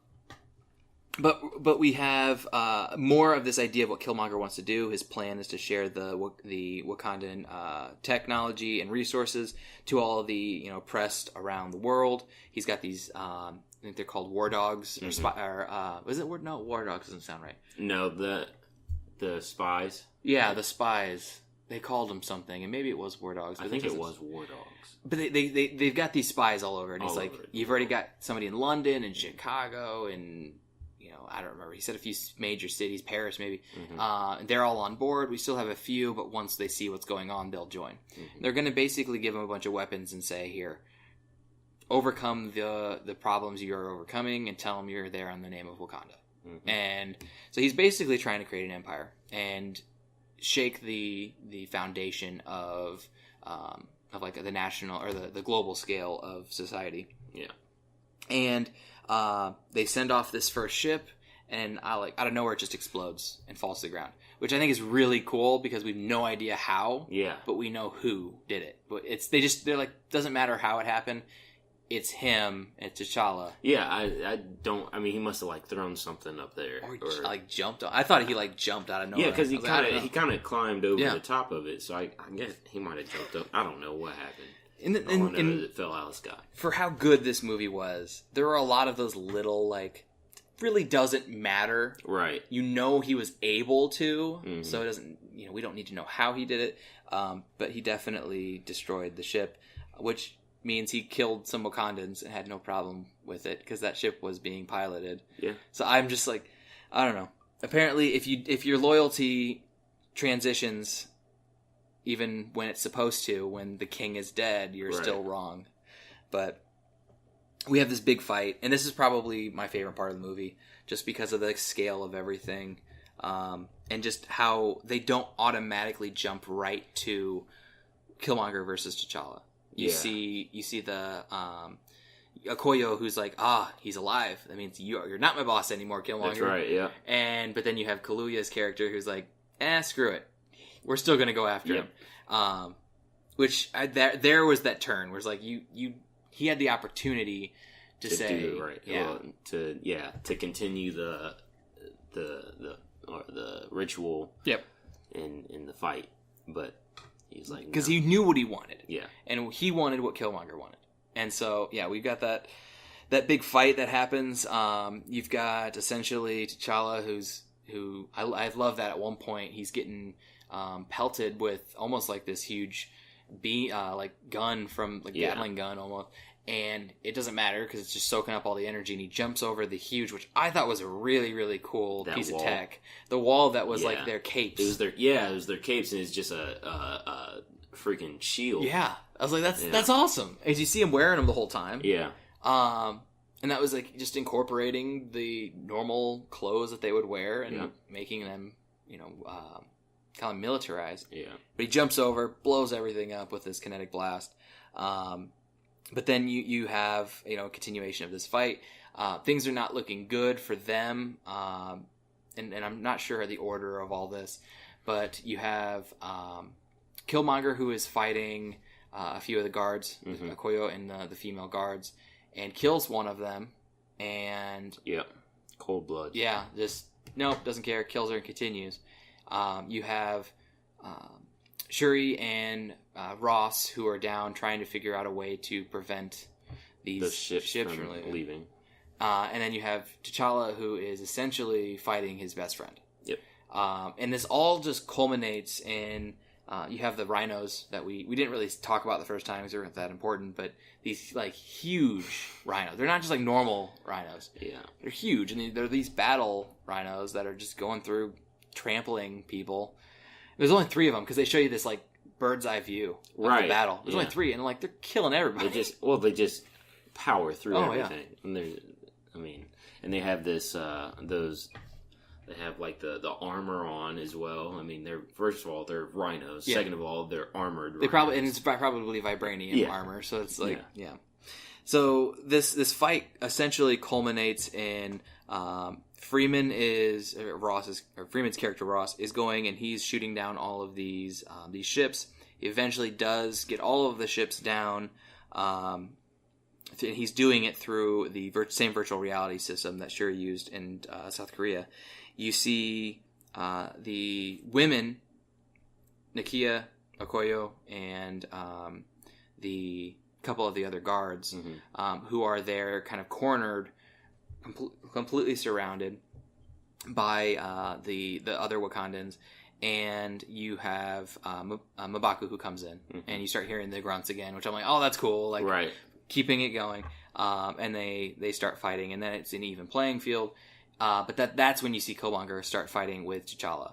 [SPEAKER 1] we have more of this idea of what Killmonger wants to do. His plan is to share the Wakandan technology and resources to all of the oppressed around the world. He's got these, I think they're called war dogs or is it war? No, war dogs doesn't sound right.
[SPEAKER 2] No, the spies.
[SPEAKER 1] Yeah, the spies. They called them something, and maybe it was war dogs.
[SPEAKER 2] I think it was war dogs.
[SPEAKER 1] But they've got these spies all over, and he's like, you've already got somebody in London and Chicago and. I don't remember. He said a few major cities, Paris maybe. Mm-hmm. They're all on board. We still have a few, but once they see what's going on, they'll join. Mm-hmm. They're going to basically give them a bunch of weapons and say, here, overcome the problems you're overcoming and tell them you're there in the name of Wakanda. Mm-hmm. And so he's basically trying to create an empire and shake the foundation of the national or the global scale of society.
[SPEAKER 2] Yeah.
[SPEAKER 1] And they send off this first ship, and out of nowhere it just explodes and falls to the ground, which I think is really cool because we have no idea how.
[SPEAKER 2] Yeah.
[SPEAKER 1] But we know who did it. But they're like, doesn't matter how it happened. it's him and T'Challa.
[SPEAKER 2] Yeah, I don't. I mean, he must have like thrown something up there,
[SPEAKER 1] or like jumped on. I thought he like jumped out of nowhere.
[SPEAKER 2] Yeah, because he kind of climbed over the top of it. So I guess he might have jumped up. I don't know what happened. All I know is it fell out of the sky.
[SPEAKER 1] For how good this movie was, there were a lot of those little like really doesn't matter.
[SPEAKER 2] Right.
[SPEAKER 1] You know he was able to, so it doesn't. You know, we don't need to know how he did it. But he definitely destroyed the ship, which means he killed some Wakandans and had no problem with it because that ship was being piloted.
[SPEAKER 2] Yeah.
[SPEAKER 1] So I'm just like, I don't know. Apparently, if your loyalty transitions, even when it's supposed to, when the king is dead, you're still wrong. But we have this big fight, and this is probably my favorite part of the movie, just because of the scale of everything, and just how they don't automatically jump right to Killmonger versus T'Challa. You see the Okoye, who's like, he's alive. That means you're not my boss anymore, Killmonger.
[SPEAKER 2] That's right, yeah.
[SPEAKER 1] But then you have Kaluuya's character who's like, screw it. We're still going to go after him. There was that turn where it's like, he had the opportunity to say,
[SPEAKER 2] do it right.
[SPEAKER 1] Yeah.
[SPEAKER 2] Well, to continue the ritual in the fight. But he's like,
[SPEAKER 1] because he knew what he wanted.
[SPEAKER 2] Yeah. And
[SPEAKER 1] he wanted what Killmonger wanted. And so, we've got that big fight that happens. You've got essentially T'Challa, who I love that at one point he's getting pelted with almost like this huge gun from Gatling gun almost. And it doesn't matter because it's just soaking up all the energy, and he jumps over the huge, which I thought was a really, really cool piece of tech. The wall that was like their capes.
[SPEAKER 2] It was their capes, and it's just a freaking shield.
[SPEAKER 1] Yeah, I was like, that's awesome. As you see him wearing them the whole time.
[SPEAKER 2] Yeah.
[SPEAKER 1] And that was like just incorporating the normal clothes that they would wear and making them, kind of militarized.
[SPEAKER 2] Yeah.
[SPEAKER 1] But he jumps over, blows everything up with his kinetic blast. But then you have, a continuation of this fight. Things are not looking good for them. And I'm not sure the order of all this. But you have Killmonger, who is fighting a few of the guards, Okoye and the female guards, and kills one of them. And
[SPEAKER 2] cold blood.
[SPEAKER 1] Yeah, just, nope, doesn't care, kills her and continues. You have Shuri and Ross, who are down trying to figure out a way to prevent these ships from
[SPEAKER 2] leaving.
[SPEAKER 1] And then you have T'Challa, who is essentially fighting his best friend.
[SPEAKER 2] Yep.
[SPEAKER 1] And this all just culminates in you have the rhinos that we didn't really talk about the first time because they weren't that important, but these like huge rhinos. They're not just like normal rhinos.
[SPEAKER 2] Yeah. They're
[SPEAKER 1] huge, and they're these battle rhinos that are just going through, trampling people. There's only 3 of them because they show you this like bird's eye view of the battle. There's only 3, and like they're killing everybody.
[SPEAKER 2] They just power through everything. Yeah. And they have this they have like the armor on as well. I mean, first of all they're rhinos. Yeah. Second of all, they're armored.
[SPEAKER 1] They it's probably vibranium armor. So it's like So this fight essentially culminates in Freeman's character Ross is going and he's shooting down all of these ships. He eventually does get all of the ships down, and he's doing it through the same virtual reality system that Shuri used in South Korea. You see the women, Nakia, Okoye, and the couple of the other guards who are there kind of cornered, completely surrounded by the other Wakandans, and you have M'Baku who comes in, and you start hearing the grunts again, which I'm like, oh, that's cool, like keeping it going, and they start fighting, and then it's an even playing field, but that's when you see Killmonger start fighting with T'Challa,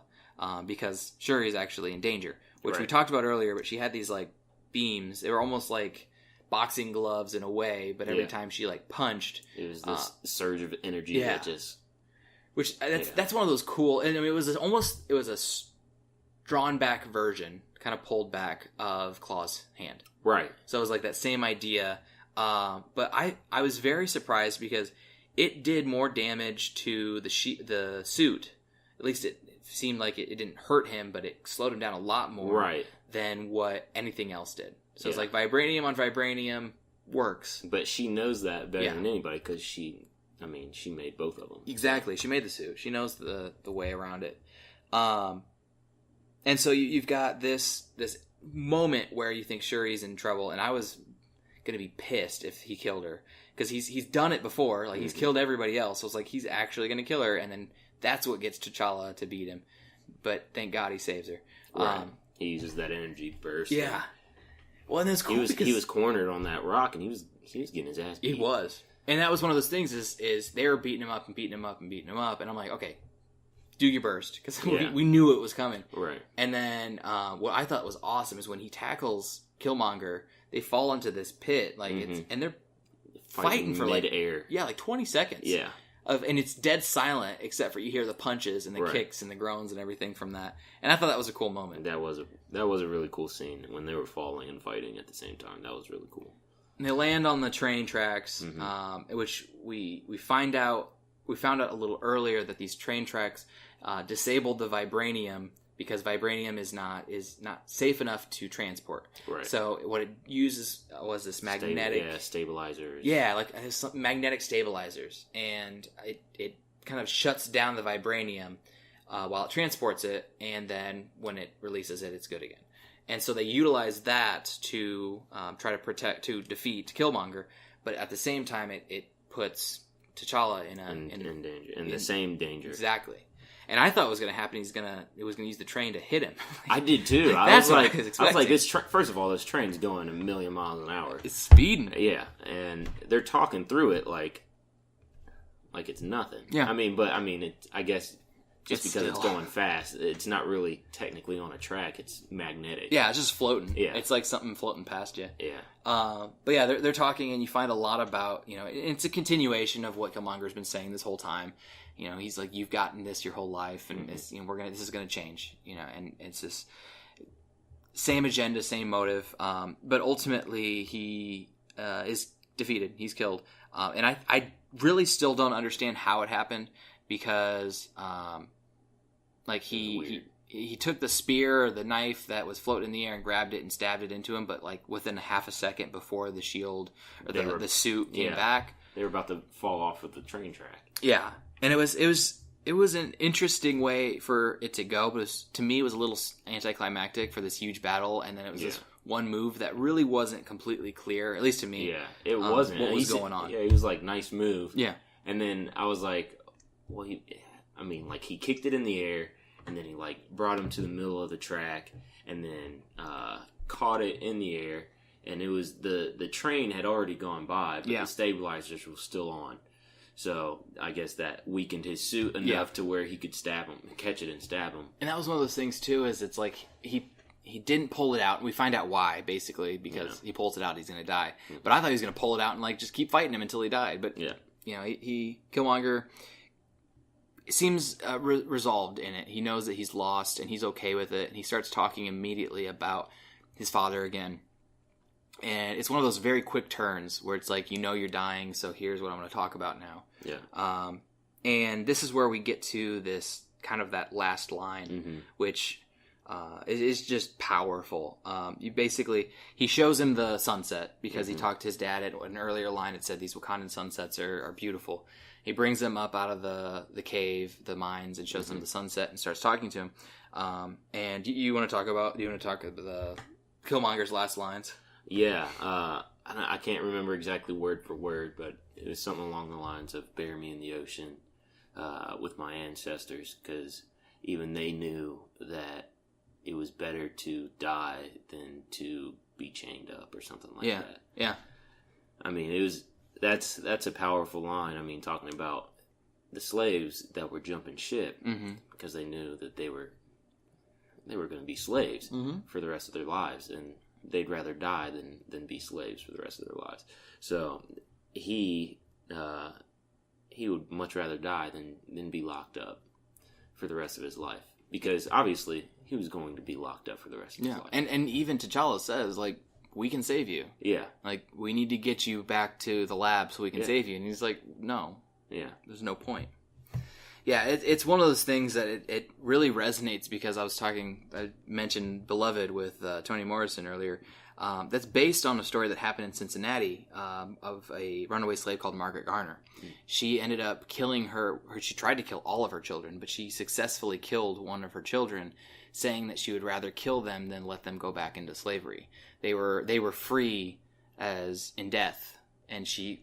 [SPEAKER 1] because Shuri is actually in danger, which we talked about earlier, but she had these like beams, they were almost like boxing gloves in a way, but every time she like punched,
[SPEAKER 2] it was this surge of energy that just,
[SPEAKER 1] which that's one of those cool, and I mean it was a drawn back version, kind of pulled back of Claw's hand,
[SPEAKER 2] right?
[SPEAKER 1] So it was like that same idea, but I was very surprised because it did more damage to the suit. At least it seemed like it didn't hurt him, but it slowed him down a lot more than what anything else did. So it's like vibranium on vibranium, works.
[SPEAKER 2] But she knows that better than anybody because she made both of them.
[SPEAKER 1] Exactly. She made the suit. She knows the way around it. And so you've got this moment where you think Shuri's in trouble, and I was going to be pissed if he killed her. Because he's done it before. Like, he's killed everybody else. So it's like, he's actually going to kill her, and then that's what gets T'Challa to beat him. But thank God he saves her.
[SPEAKER 2] Right. He uses that energy burst.
[SPEAKER 1] Yeah. Well, and it's cool
[SPEAKER 2] he was cornered on that rock, and he was getting his ass beat.
[SPEAKER 1] He was. And that was one of those things is they were beating him up and beating him up and beating him up. And I'm like, okay, do your burst. Because we knew it was coming.
[SPEAKER 2] Right.
[SPEAKER 1] And then what I thought was awesome is when he tackles Killmonger, they fall into this pit. Like and they're fighting for
[SPEAKER 2] mid-air.
[SPEAKER 1] like 20 seconds.
[SPEAKER 2] Yeah.
[SPEAKER 1] And it's dead silent except for you hear the punches and the kicks and the groans and everything from that. And I thought that was a cool moment.
[SPEAKER 2] That was a really cool scene when they were falling and fighting at the same time. That was really cool.
[SPEAKER 1] And they land on the train tracks, which we found out a little earlier that these train tracks disabled the vibranium because vibranium is not safe enough to transport.
[SPEAKER 2] Right.
[SPEAKER 1] So what it uses was this magnetic
[SPEAKER 2] stabilizers.
[SPEAKER 1] Yeah, like some magnetic stabilizers, and it kind of shuts down the vibranium while it transports it, and then when it releases it, it's good again. And so they utilize that to try to defeat Killmonger, but at the same time, it puts T'Challa in
[SPEAKER 2] danger, in the same danger.
[SPEAKER 1] Exactly. And I thought what was going to happen. It was going to use the train to hit him.
[SPEAKER 2] I did too.
[SPEAKER 1] That's what I was expecting.
[SPEAKER 2] I was like, first of all, this train's going 1,000,000 miles an hour.
[SPEAKER 1] It's speeding.
[SPEAKER 2] Yeah, and they're talking through it like it's nothing.
[SPEAKER 1] Yeah.
[SPEAKER 2] I guess just because it's going fast, it's not really technically on a track. It's magnetic.
[SPEAKER 1] Yeah, it's just floating.
[SPEAKER 2] Yeah,
[SPEAKER 1] it's like something floating past you.
[SPEAKER 2] Yeah.
[SPEAKER 1] But yeah, they're talking, and you find a lot about it's a continuation of what Killmonger's been saying this whole time. He's like, you've gotten this your whole life, and this is gonna change. And it's just same agenda, same motive. But ultimately, he is defeated. He's killed. And I really still don't understand how it happened because, he took the spear or the knife that was floating in the air and grabbed it and stabbed it into him, but like within a half a second before the shield or the suit came back,
[SPEAKER 2] they were about to fall off of the train track.
[SPEAKER 1] Yeah. And it was an interesting way for it to go, but to me it was a little anticlimactic for this huge battle, and then it was this one move that really wasn't completely clear, at least to me.
[SPEAKER 2] Yeah, it wasn't.
[SPEAKER 1] What was going on?
[SPEAKER 2] Yeah, he was like, nice move.
[SPEAKER 1] Yeah.
[SPEAKER 2] And then I was like, well, he kicked it in the air, and then he like brought him to the middle of the track, and then caught it in the air, and it was the train had already gone by, but the stabilizers were still on. So I guess that weakened his suit enough to where he could stab him, catch it and stab him.
[SPEAKER 1] And that was one of those things too. Is it's like he didn't pull it out, and we find out why basically because he pulls it out, he's going to die. Mm-hmm. But I thought he was going to pull it out and like just keep fighting him until he died. But Killmonger seems resolved in it. He knows that he's lost, and he's okay with it. And he starts talking immediately about his father again. And it's one of those very quick turns where it's like, you're dying, so here's what I'm going to talk about now.
[SPEAKER 2] Yeah.
[SPEAKER 1] And this is where we get to this kind of that last line, which is just powerful. He shows him the sunset because he talked to his dad at an earlier line. It said these Wakandan sunsets are beautiful. He brings them up out of the cave, the mines, and shows them the sunset and starts talking to him. And you want to talk about the Killmonger's last lines?
[SPEAKER 2] Yeah, I can't remember exactly word for word, but it was something along the lines of "bury me in the ocean with my ancestors," because even they knew that it was better to die than to be chained up or something like that.
[SPEAKER 1] Yeah.
[SPEAKER 2] I mean, that's a powerful line. I mean, talking about the slaves that were jumping ship because they knew that they were going to be slaves for the rest of their lives, and they'd rather die than be slaves for the rest of their lives. So he would much rather die than be locked up for the rest of his life, because obviously he was going to be locked up for the rest of his life. And
[SPEAKER 1] even T'Challa says, like, we can save you.
[SPEAKER 2] Yeah.
[SPEAKER 1] Like, we need to get you back to the lab so we can save you. And he's like, no.
[SPEAKER 2] Yeah.
[SPEAKER 1] There's no point. Yeah, it's one of those things that it really resonates because I mentioned Beloved with Toni Morrison earlier. that's based on a story that happened in Cincinnati of a runaway slave called Margaret Garner. She ended up killing she tried to kill all of her children, but she successfully killed one of her children, saying that she would rather kill them than let them go back into slavery. They were free as in death, and she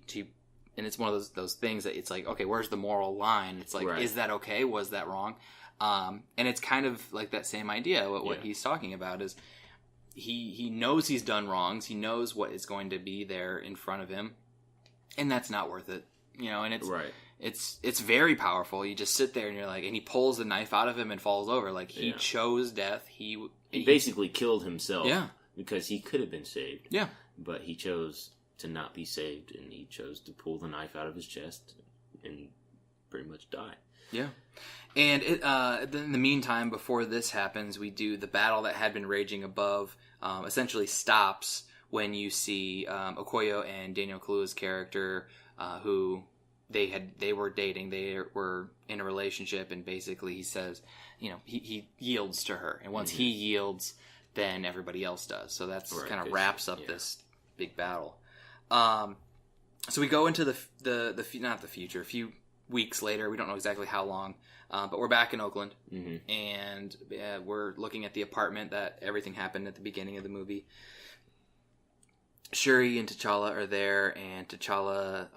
[SPEAKER 1] and it's one of those things that it's like, okay, where's the moral line? It's like, is that okay? Was that wrong? And it's kind of like that same idea. What he's talking about is he knows he's done wrongs. He knows what is going to be there in front of him, and that's not worth it. And it's very powerful. You just sit there and you're like, and he pulls the knife out of him and falls over. Like he chose death. He
[SPEAKER 2] basically killed himself.
[SPEAKER 1] Yeah.
[SPEAKER 2] Because he could have been saved.
[SPEAKER 1] Yeah.
[SPEAKER 2] But he chose to not be saved, and he chose to pull the knife out of his chest and pretty much die. Yeah.
[SPEAKER 1] And in the meantime, before this happens, we do the battle that had been raging above essentially stops when you see Okoye and Daniel Kaluuya's character, who they were dating, they were in a relationship, and basically he says, he yields to her, and once he yields, then everybody else does. So that's kind of wraps up this big battle. So we go into not the future, a few weeks later. We don't know exactly how long, but we're back in Oakland, and we're looking at the apartment that everything happened at the beginning of the movie. Shuri and T'Challa are there, and T'Challa,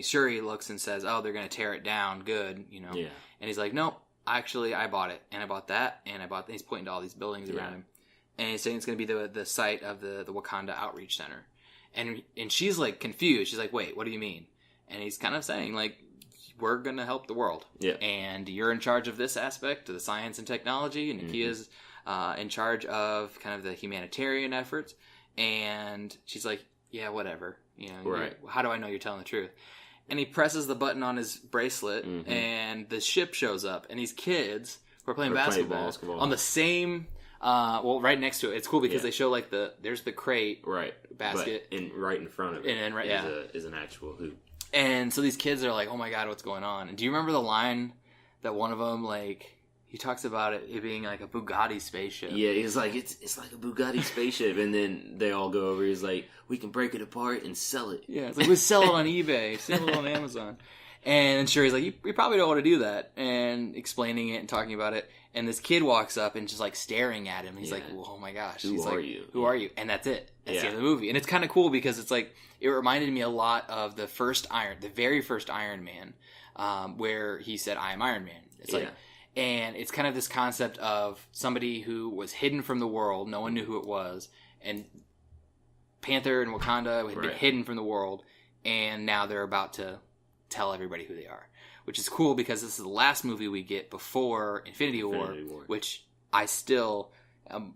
[SPEAKER 1] Shuri looks and says, "Oh, they're going to tear it down. Good, And he's like, "Nope, actually, I bought it, and I bought that, and I bought." And he's pointing to all these buildings around him, and he's saying it's going to be the site of the Wakanda Outreach Center, and she's like confused. She's like, "Wait, what do you mean?" And he's kind of saying like, "We're going to help the world, and you're in charge of this aspect of the science and technology, and Nakia's in charge of kind of the humanitarian efforts." And she's like, "Yeah, whatever. How do I know you're telling the truth?" And he presses the button on his bracelet, and the ship shows up, and these kids who are playing basketball on the same, right next to it. It's cool because they show like there's the crate basket,
[SPEAKER 2] but right in front of it is an actual hoop.
[SPEAKER 1] And so these kids are like, "Oh my god, what's going on?" And do you remember the line that one of them he talks about it being like a Bugatti spaceship?
[SPEAKER 2] Yeah, he's like, it's like a Bugatti spaceship, and then they all go over. He's like, "We can break it apart and sell it."
[SPEAKER 1] Yeah, it's like, we sell it on eBay, sell it on Amazon. And sure, he's like, you probably don't want to do that, and explaining it and talking about it. And this kid walks up and just like staring at him. And he's like, well, "Oh my gosh,
[SPEAKER 2] who are you?
[SPEAKER 1] Who are you?" And that's it. That's the end of the movie. And it's kind of cool because it's like it reminded me a lot of the very first Iron Man, where he said, "I am Iron Man." It's like. And it's kind of this concept of somebody who was hidden from the world. No one knew who it was. And Panther and Wakanda had been hidden from the world. And now they're about to tell everybody who they are. Which is cool because this is the last movie we get before Infinity War. Which I still...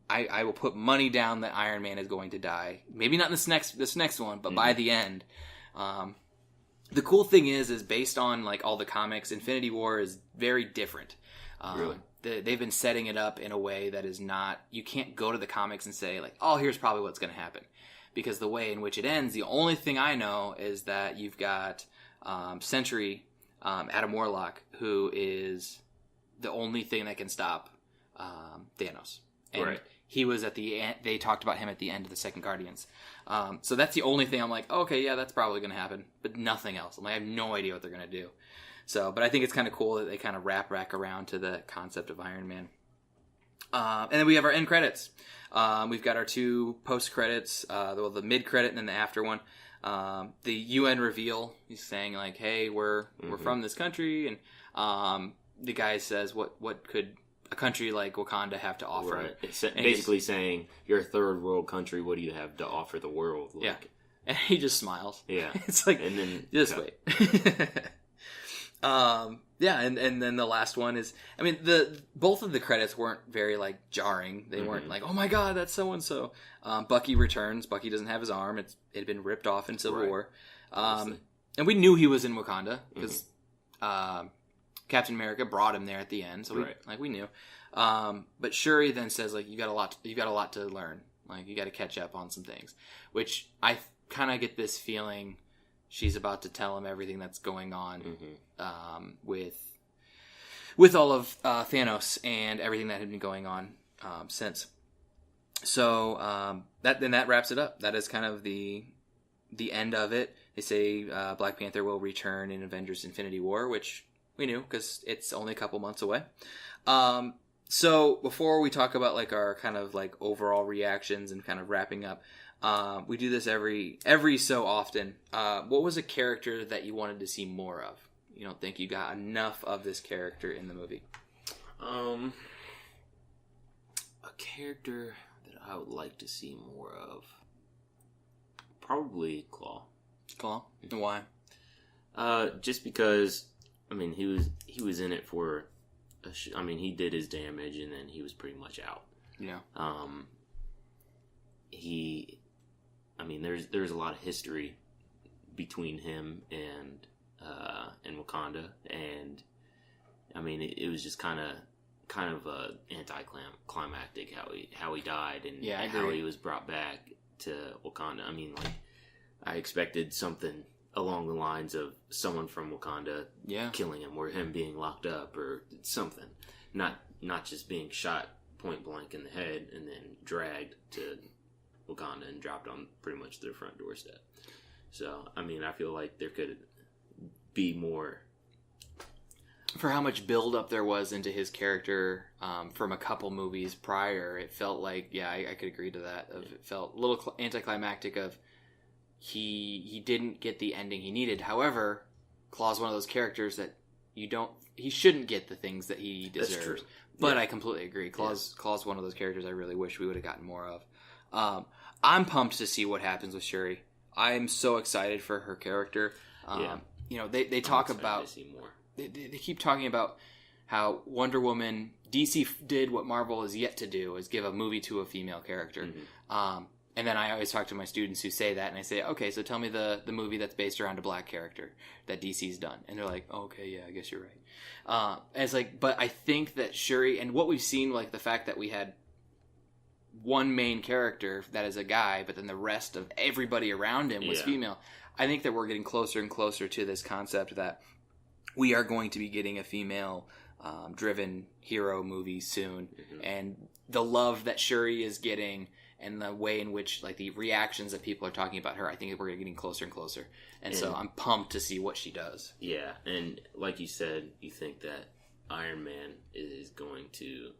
[SPEAKER 1] I will put money down that Iron Man is going to die. Maybe not in this next one, but by the end. The cool thing is based on like all the comics, Infinity War is very different.
[SPEAKER 2] Really?
[SPEAKER 1] They've been setting it up in a way that is not... You can't go to the comics and say, like, "Oh, here's probably what's going to happen." Because the way in which it ends, the only thing I know is that you've got Sentry, Adam Warlock, who is the only thing that can stop Thanos. And he was at the end... They talked about him at the end of the second Guardians. So that's the only thing I'm like, okay, yeah, that's probably going to happen. But nothing else. I'm like, I have no idea what they're going to do. So, but I think it's kind of cool that they kind of wrap back around to the concept of Iron Man. And then we have our end credits. We've got our two post credits, the mid credit and then the after one. The UN reveal. He's saying like, "Hey, we're from this country," and the guy says, "What could a country like Wakanda have to offer?"
[SPEAKER 2] Right. It's basically saying, "You're a third world country. What do you have to offer the world?"
[SPEAKER 1] Yeah, and he just smiles.
[SPEAKER 2] Yeah,
[SPEAKER 1] it's like,
[SPEAKER 2] and then
[SPEAKER 1] just wait. And then the last one is, I mean, both of the credits weren't very like jarring. They weren't like, "Oh my god, that's so and so." Bucky returns. Bucky doesn't have his arm. It had been ripped off in Civil War. And we knew he was in Wakanda because Captain America brought him there at the end. So we knew. But Shuri then says like, you got a lot to learn. Like you got to catch up on some things, which I kind of get this feeling she's about to tell him everything that's going on with all of Thanos and everything that had been going on since. So that wraps it up. That is kind of the end of it. They say Black Panther will return in Avengers: Infinity War, which we knew because it's only a couple months away. So before we talk about like our kind of like overall reactions and kind of wrapping up, we do this every so often. What was a character that you wanted to see more of? You don't think you got enough of this character in the movie?
[SPEAKER 2] A character that I would like to see more of, probably Claw.
[SPEAKER 1] Claw? Why?
[SPEAKER 2] Just because, I mean, he was in it for, he did his damage and then he was pretty much out.
[SPEAKER 1] Yeah.
[SPEAKER 2] There's a lot of history between him and Wakanda, and I mean, it was just kind of anticlimactic how he died and how he was brought back to Wakanda. I mean, like, I expected something along the lines of someone from Wakanda killing him, or him being locked up, or something. Not just being shot point blank in the head and then dragged to Wakanda and dropped on pretty much their front doorstep. So, I mean, I feel like there could be more.
[SPEAKER 1] For how much build-up there was into his character from a couple movies prior, it felt like, I could agree to that. It felt a little anticlimactic of he didn't get the ending he needed. However, Claw's one of those characters that he shouldn't get the things that he deserves.
[SPEAKER 2] That's true.
[SPEAKER 1] But I completely agree. Claw's one of those characters I really wish we would have gotten more of. I'm pumped to see what happens with Shuri. I'm so excited for her character. They talk about...
[SPEAKER 2] to see more.
[SPEAKER 1] They keep talking about how Wonder Woman, DC did what Marvel is yet to do, is give a movie to a female character. Mm-hmm. And then I always talk to my students who say that, and I say, okay, so tell me the movie that's based around a black character that DC's done. And they're like, oh, okay, yeah, I guess you're right. And it's like, but I think that Shuri, and what we've seen, like the fact that we had one main character that is a guy, but then the rest of everybody around him was female. I think that we're getting closer and closer to this concept that we are going to be getting a female driven hero movie soon. Mm-hmm. And the love that Shuri is getting and the way in which, like, the reactions that people are talking about her, I think we're getting closer and closer. And so I'm pumped to see what she does.
[SPEAKER 2] Yeah, and like you said, you think that Iron Man is going to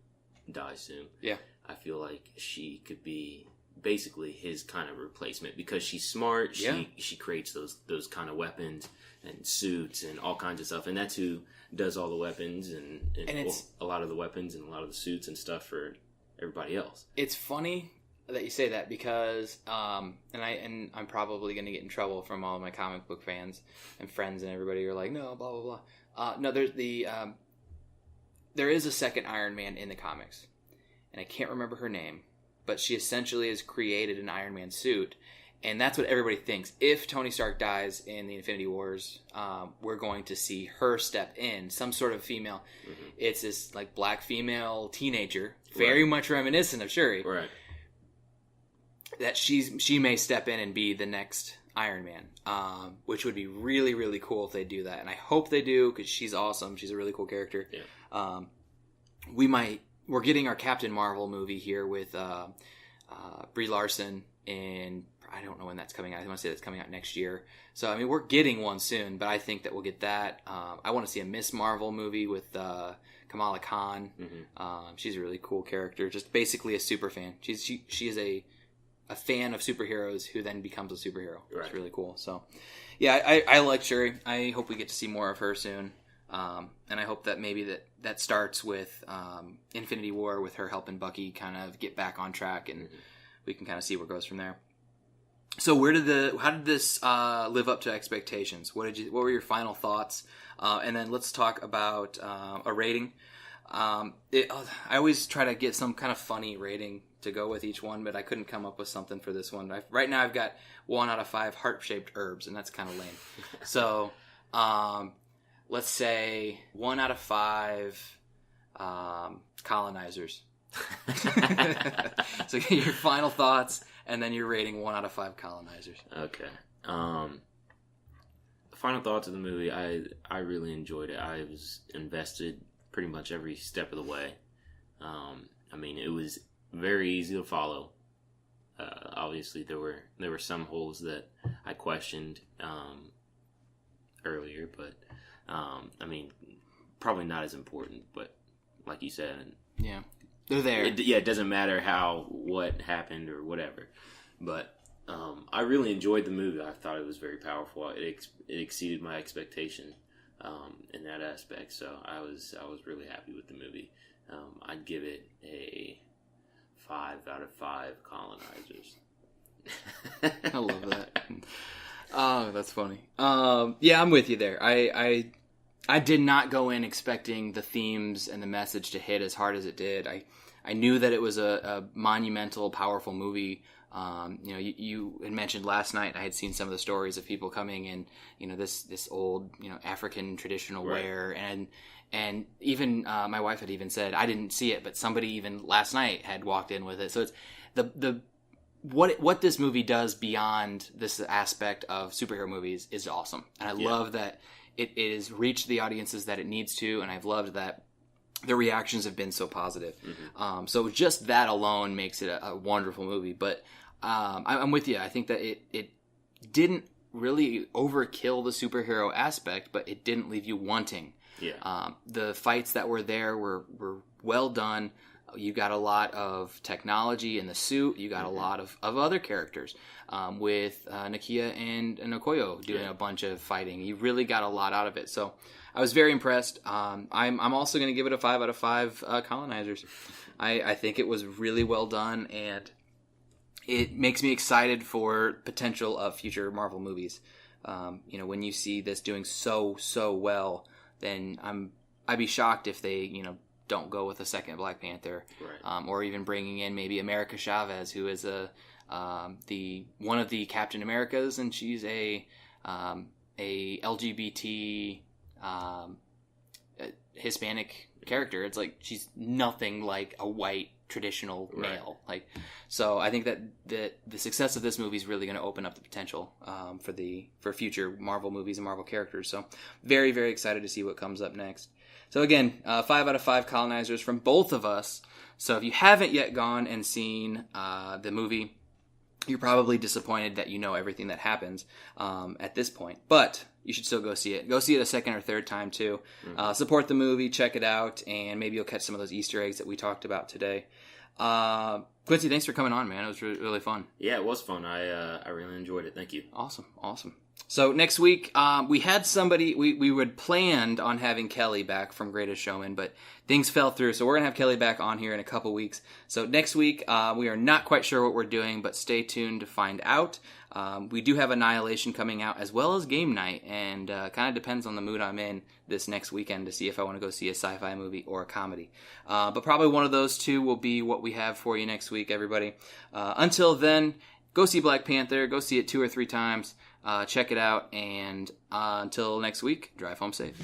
[SPEAKER 2] die soon.
[SPEAKER 1] Yeah.
[SPEAKER 2] I feel like she could be basically his kind of replacement because she's smart. She creates those kind of weapons and suits and all kinds of stuff, and that's who does all the weapons and a lot of the weapons and a lot of the suits and stuff for everybody else. It's
[SPEAKER 1] funny that you say that because I'm probably going to get in trouble from all of my comic book fans and friends and everybody who are like, no, blah blah blah. No, there's there is a second Iron Man in the comics, and I can't remember her name, but she essentially has created an Iron Man suit. And that's what everybody thinks. If Tony Stark dies in the Infinity Wars, we're going to see her step in, some sort of female. Mm-hmm. It's this like black female teenager, very much reminiscent of Shuri.
[SPEAKER 2] Right.
[SPEAKER 1] That she may step in and be the next Iron Man, which would be really, really cool if they do that. And I hope they do because she's awesome. She's a really cool character. Yeah. We're getting our Captain Marvel movie here with Brie Larson in... I don't know when that's coming out. I want to say that's coming out next year. So, I mean, we're getting one soon, but I think that we'll get that. I want to see a Miss Marvel movie with Kamala Khan. Mm-hmm. She's a really cool character. Just basically a super fan. She is a fan of superheroes who then becomes a superhero. Right. It's really cool. So, yeah, I like Shuri. I hope we get to see more of her soon. And I hope that maybe that starts with Infinity War with her helping Bucky kind of get back on track, and we can kind of see where it goes from there. So how did this live up to expectations? What were your final thoughts? And then let's talk about a rating. I always try to get some kind of funny rating to go with each one, but I couldn't come up with something for this one. Right now I've got 1 out of 5 heart-shaped herbs, and that's kind of lame. So let's say 1 out of 5 colonizers. So get your final thoughts, and then you're rating 1 out of 5 colonizers.
[SPEAKER 2] Okay. Final thoughts of the movie. I really enjoyed it. I was invested pretty much every step of the way. I mean, it was very easy to follow. Obviously, there were some holes that I questioned earlier, but I mean, probably not as important. But like you said,
[SPEAKER 1] yeah, they're there.
[SPEAKER 2] It doesn't matter what happened or whatever. But I really enjoyed the movie. I thought it was very powerful. It exceeded my expectation in that aspect. So I was really happy with the movie. I'd give it a 5 out of 5 colonizers.
[SPEAKER 1] I love that. Oh, that's funny. Yeah, I'm with you there. I did not go in expecting the themes and the message to hit as hard as it did. I knew that it was a monumental, powerful movie. You had mentioned last night, I had seen some of the stories of people coming in, this old, African traditional wear, and even my wife had even said, I didn't see it, but somebody even last night had walked in with it. So it's what this movie does beyond this aspect of superhero movies is awesome, and I love that it has reached the audiences that it needs to, and I've loved that the reactions have been so positive. Mm-hmm. So just that alone makes it a wonderful movie. But I'm with you. I think that it didn't really overkill the superhero aspect, but it didn't leave you wanting. Yeah. The fights that were there were well done. You got a lot of technology in the suit. You got a lot of other characters with Nakia and Okoye doing a bunch of fighting. You really got a lot out of it. So I was very impressed. I'm also going to give it a 5 out of 5 colonizers. I think it was really well done, and it makes me excited for potential of future Marvel movies. When you see this doing so well, then I'd be shocked if they don't go with a second Black Panther, right. Or even bringing in maybe America Chavez, who is one of the Captain Americas, and she's a LGBT Hispanic character. It's like she's nothing like a white traditional male. So I think that the success of this movie is really going to open up the potential for future Marvel movies and Marvel characters. So very, very excited to see what comes up next. So again, 5 out of 5 colonizers from both of us. So if you haven't yet gone and seen the movie, you're probably disappointed that you know everything that happens at this point. But you should still go see it. Go see it a second or third time too. Mm-hmm. Support the movie, check it out, and maybe you'll catch some of those Easter eggs that we talked about today. Quincy, thanks for coming on, man. It was really fun.
[SPEAKER 2] Yeah, it was fun. I really enjoyed it. Thank you.
[SPEAKER 1] Awesome. So next week, we had somebody, we had planned on having Kelly back from Greatest Showman, but things fell through. So we're going to have Kelly back on here in a couple weeks. So next week, we are not quite sure what we're doing, but stay tuned to find out. We do have Annihilation coming out as well as Game Night, and kind of depends on the mood I'm in this next weekend to see if I want to go see a sci-fi movie or a comedy. But probably one of those two will be what we have for you next week, everybody. Until then, go see Black Panther. Go see it 2 or 3 times. Check it out, and until next week, drive home safe.